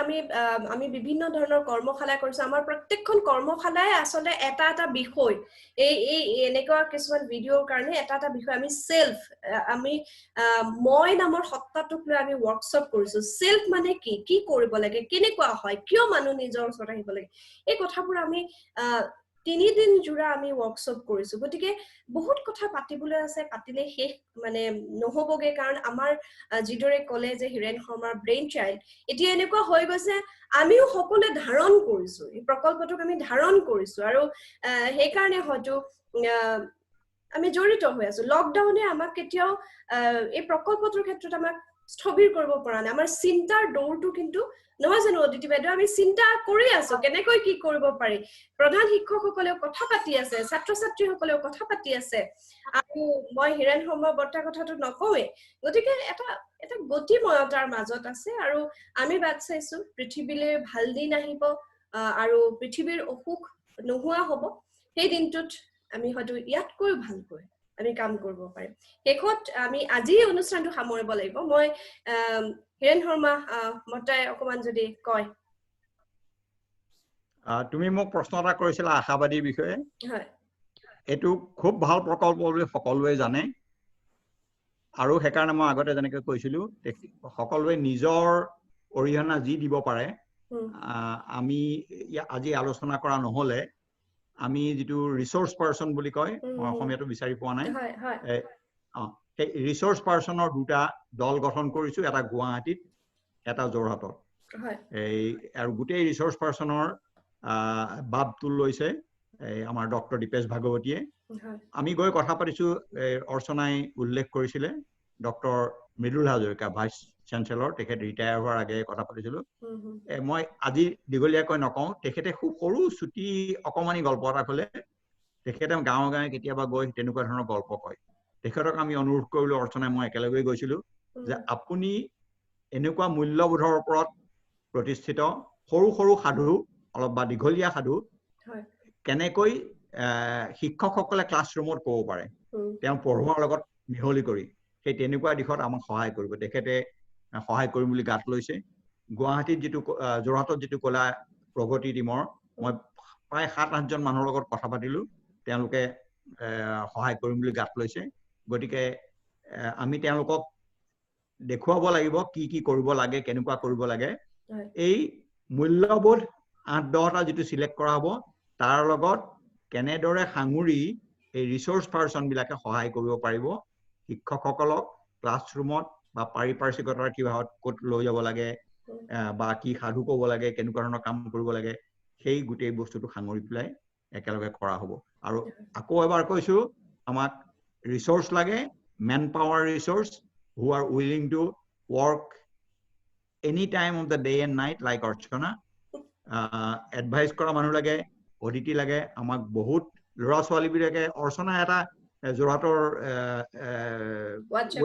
আমি বিভিন্ন ধৰণৰ কৰ্মশালা কৰিছো আমাৰ প্ৰত্যেকখন কৰ্মশালাই আসলে এটা বিষয় এই এনেকুৱা কিছুমান ভিডিঅ'ৰ কাৰণে এটা বিষয় আমি সেলফ আমি মই নামৰ সত্তাটোক লৈ আমি ওয়াৰ্কশ্বপ কৰিছো সেলফ মানে কি কৰিব লাগে কেনেকুৱা হয় কিয় মানুহ নিজৰ ওচৰত আহিব লাগে এই কথাবোৰ আমি 3 দিন জোৰা আমি ওয়াৰ্কশপ কৰিছো গতিকে বহুত কথা পাতিবলৈ আছে পাতিলে শেষ মানে নহবগে কাৰণ আমাৰ জিদৰে কলে যে হিৰেন শৰ্মাৰ ব্ৰেইন চাইল্ড এতিয়া এনেকুৱা হৈ গৈছে আমিও সকলোৱে ধাৰণ কৰিছো এই প্ৰকল্পটোক আমি ধাৰণ কৰিছো আৰু সেই কাৰণে হয়তো আমি জড়িত হৈ আছো লকডাউনে আমাক কেতিয়াও এই প্ৰকল্পটোৰ ক্ষেত্ৰত আমাক স্থবিৰ কৰিব পৰা নাই আমাৰ চিন্তাৰ দৌৰটো কিন্তু নহয় জানো অদিতি বাইদেউ আমি চিন্তা কৰি আছো কেনেকৈ কি কৰিব পাৰি প্ৰধান শিক্ষকসকলেও কথা পাতি আছে ছাত্ৰ ছাত্ৰীসকলেও কথা পাতি আছে আৰু মই হিৰেন শৰ্মা বৰ্তা কথাটো নকওঁৱে গতিকে এটা গতিময়তাৰ মাজত আছে আৰু আমি বাট চাইছো পৃথিৱীলৈ ভাল দিন আহিব আৰু পৃথিৱীৰ অসুখ নোহোৱা হ'ব সেই দিনটোত আমি হয়তো ইয়াতকৈ ভালকৈ আমি কাম কৰিব পাৰিম শেষত আমি আজি অনুষ্ঠানটো সামৰিব লাগিব মই হিৰেন শৰ্মা মতাই অকমান যদি কয় তুমি মোক প্ৰশ্ন এটা কৰিছিলা আশাবাদীৰ বিষয়ে হয় এটো খুব ভাল প্ৰকল্প বুলি সকলোৱে জানে আৰু হেকাৰণে মই আগতে যেনেকৈ কৈছিলো সকলোৱে নিজৰ অৰিহণা যি দিব পাৰে আমি আজি আলোচনা কৰা নহলে আমি যেটো ৰিসোৰ্স পাৰসন বুলি কয় মই অসমীয়াটো বিচাৰি পোৱা নাই হয় হয় সেই ৰিসোৰ্স পাৰসনৰ দুটা দল গঠন কৰিছো এটা গুৱাহাটীত এটা যোৰহাটত হয় এই আৰু গোটেই ৰিসোৰ্স পাৰসনৰ বাবটো লৈছে আমাৰ ডক্টৰ দীপেশ ভাগৱতীয়ে আমি গৈ কথা পাতিছো অৰ্চনাই উল্লেখ কৰিছিলে ডক্টৰ মৃদুল হাজৰিকা ভাইস চ্যান্সেলৰ তেখেত ৰিটায়াৰ হোৱাৰ আগে কথা পাতিছিলো মই আজি দিগলীয়াকৈ নকওঁ তেখেতে খুব সৰু ছুটি অকমানি গল্প এটা কলে তেখেতে গাঁৱে গাঁৱে কেতিয়াবা গৈ তেনেকুৱা ধৰণৰ গল্প কয় তেখেতক আমি অনুৰোধ কৰিলো অৰ্চনাই মই একেলগে গৈছিলো যে আপুনি এনেকুৱা মূল্যবোধৰ ওপৰত প্ৰতিষ্ঠিত সৰু সৰু সাধু অলপ বা দীঘলীয়া সাধু কেনেকৈ শিক্ষকসকলে ক্লাছৰুমত ক'ব পাৰে তেওঁ পঢ়ুৱাৰ লগত মিহলি কৰি সেই তেনেকুৱা দিশত আমাক সহায় কৰিব তেখেতে সহায় কৰিম বুলি গাত লৈছে গুৱাহাটীত যেটো যোৰহাটত যেটো কলা প্ৰগতি টিমৰ মই প্ৰায় 7-8 জন মানুহৰ লগত কথা পাতিলো তেওঁলোকে সহায় কৰিম বুলি গাত লৈছে গতিকে আমি তেওঁলোকক দেখুৱাব লাগিব কি কি কৰিব লাগে কেনেকুৱা কৰিব লাগে এই মূল্যবোধ 8-10টা যেটো সিলেক্ট কৰা হ'ব তাৰ লগত কেনেদৰে সাঙুৰি এই ৰিসোৰ্স পাৰসন বিলাকে সহায় কৰিব পাৰিব শিক্ষকসকলক ক্লাছৰুমত বা পাৰিপাৰ্শ্বিকতাৰ কিবাহত ক'ত লৈ যাব লাগে বা কি সাধু ক'ব লাগে কেনেকুৱা ধৰণৰ কাম কৰিব লাগে সেই গোটেই বস্তুটো সাঙুৰি পেলাই একেলগে কৰা হ'ব আৰু আকৌ এবাৰ কৈছো আমাক ৰিসোৰ্স লাগে man power resource who are willing to work any time of the day and night like Archana advice কৰা মানুহ লাগে অডিটি লাগে আমাক বহুত লৰা ছোৱালী বিলাকে অৰ্চনা এটা যোৰহাটৰ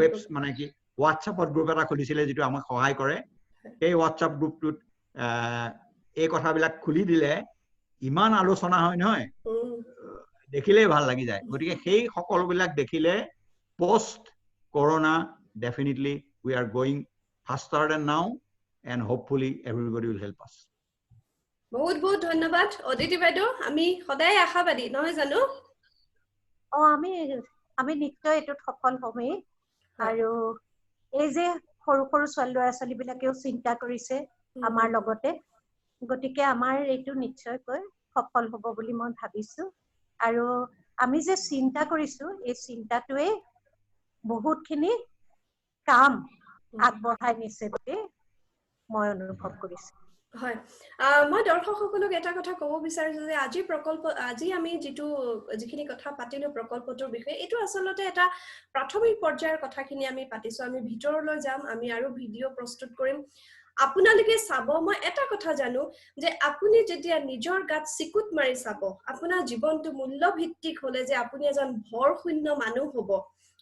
ৱেবছ মানে কি WhatsAppত গ্ৰুপ এটা খুলিছিলে যেটো আমাক সহায় কৰে এই WhatsApp গ্ৰুপটোত এই কথাবিলাক খুলি দিলে ইমান আলোচনা হয় নহয় দেখিলেই ভাল লাগি যায় গতিকে সেই সকলোবিলাক দেখিলে post corona definitely we are going faster than now and hopefully everybody will help us বহুত বহুত ধন্যবাদ অদিতি বাইদেউ আমি সদায় আশাবাদী নহয় জানো আমি নিশ্চয় এটো সফল হমেই আৰু এই যে সৰু সৰু ছোৱালী বিলাকেও চিন্তা কৰিছে আমাৰ লগতে গতিকে আমাৰ এইটো নিশ্চয়কৈ সফল হ'ব বুলি মই ভাবিছো আৰু আমি যে চিন্তা কৰিছো এই চিন্তাটোৱে বহুতখিনি কাম আগবঢ়াই নিছে বুলি মই অনুভৱ কৰিছো হয় মই দৰ্শকসকলক এটা কথা ক'ব বিচাৰিছো যে আজি আমি যিখিনি কথা পাতিলো প্ৰকল্পটোৰ বিষয়ে এটো আসলতে এটা প্ৰাথমিক পৰ্যায়ৰ কথাখিনি আমি পাতিছো আমি ভিতৰলৈ যাম আমি আৰু ভিডিও প্ৰস্তুত কৰিম আপোনালোকে চাব মই এটা কথা জানো যে আপুনি যেতিয়া নিজৰ গাত সিকুত মাৰি চাব আপোনাৰ জীৱনটো মূল্যভিত্তিক হলে যে আপুনি এজন ভৰশূন্য মানুহ হ'ব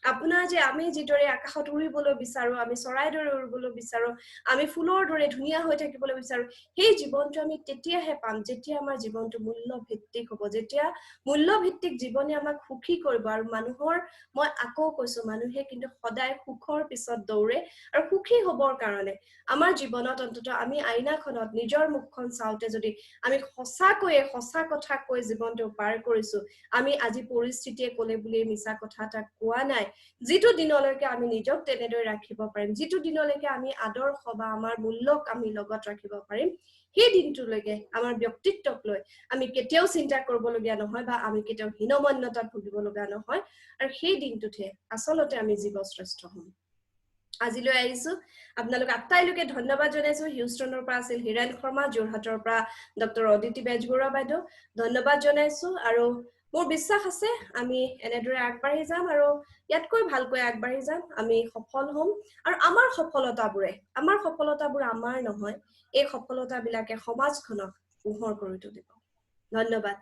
আপোনাৰ যে আমি যিদৰে আকাশত উৰিবলৈ বিচাৰো আমি চৰাইৰ দৰে উৰিবলৈ বিচাৰো আমি ফুলৰ দৰে ধুনীয়া হৈ থাকিবলৈ বিচাৰো সেই জীৱনটো আমি তেতিয়াহে পাম যেতিয়া আমাৰ জীৱনটো মূল্যভিত্তিক হ'ব যেতিয়া মূল্যভিত্তিক জীৱনে আমাক সুখী কৰিব আৰু মানুহৰ মই আকৌ কৈছো মানুহে কিন্তু সদায় সুখৰ পিছত দৌৰে আৰু সুখী হ'বৰ কাৰণে আমাৰ জীৱনত অন্তত আমি আইনাখনত নিজৰ মুখখন চাওতে যদি আমি সঁচাকৈয়ে সঁচা কথা কৈ জীৱনটো পাৰ কৰিছো আমি আজি পৰিস্থিতিয়ে ক'লে বুলি মিছা কথা এটা কোৱা নাই যিটো দিনলৈকে আমি নিজক তেনেদৰে ৰাখিব পাৰিম, যিটো দিনলৈকে আমি আদৰ্শ বা আমাৰ মূল্যক আমি লগত ৰাখিব পাৰিম, সেই দিনটোলৈকে আমাৰ ব্যক্তিত্বক লৈ আমি কেতিয়াও চিন্তা কৰিবলগীয়া নহয় বা আমি কেতিয়াও হীনমন্যতাত ভুগিব লগা নহয়। আৰু সেই দিনটোতহে আচলতে আমি জীৱশ্ৰেষ্ঠ হ'ম। আজিলৈ আহিছো, আপোনালোক আটাইলৈকে ধন্যবাদ জনাইছো। হিউষ্টনৰ পৰা আছিল হিৰেণ শৰ্মা, যোৰহাটৰ পৰা ডক্টৰ অদিতি বেজবৰুৱা বাইদেউ, ধন্যবাদ জনাইছো। আৰু মোৰ বিশ্বাস আছে আমি এনেদৰে আগবাঢ়ি যাম আৰু ইয়াতকৈ ভালকৈ আগবাঢ়ি যাম, আমি সফল হ'ম। আৰু আমাৰ সফলতাবোৰ আমাৰ নহয়, এই সফলতাবিলাকে সমাজখনক পোহৰ কৰি তুলিব। ধন্যবাদ।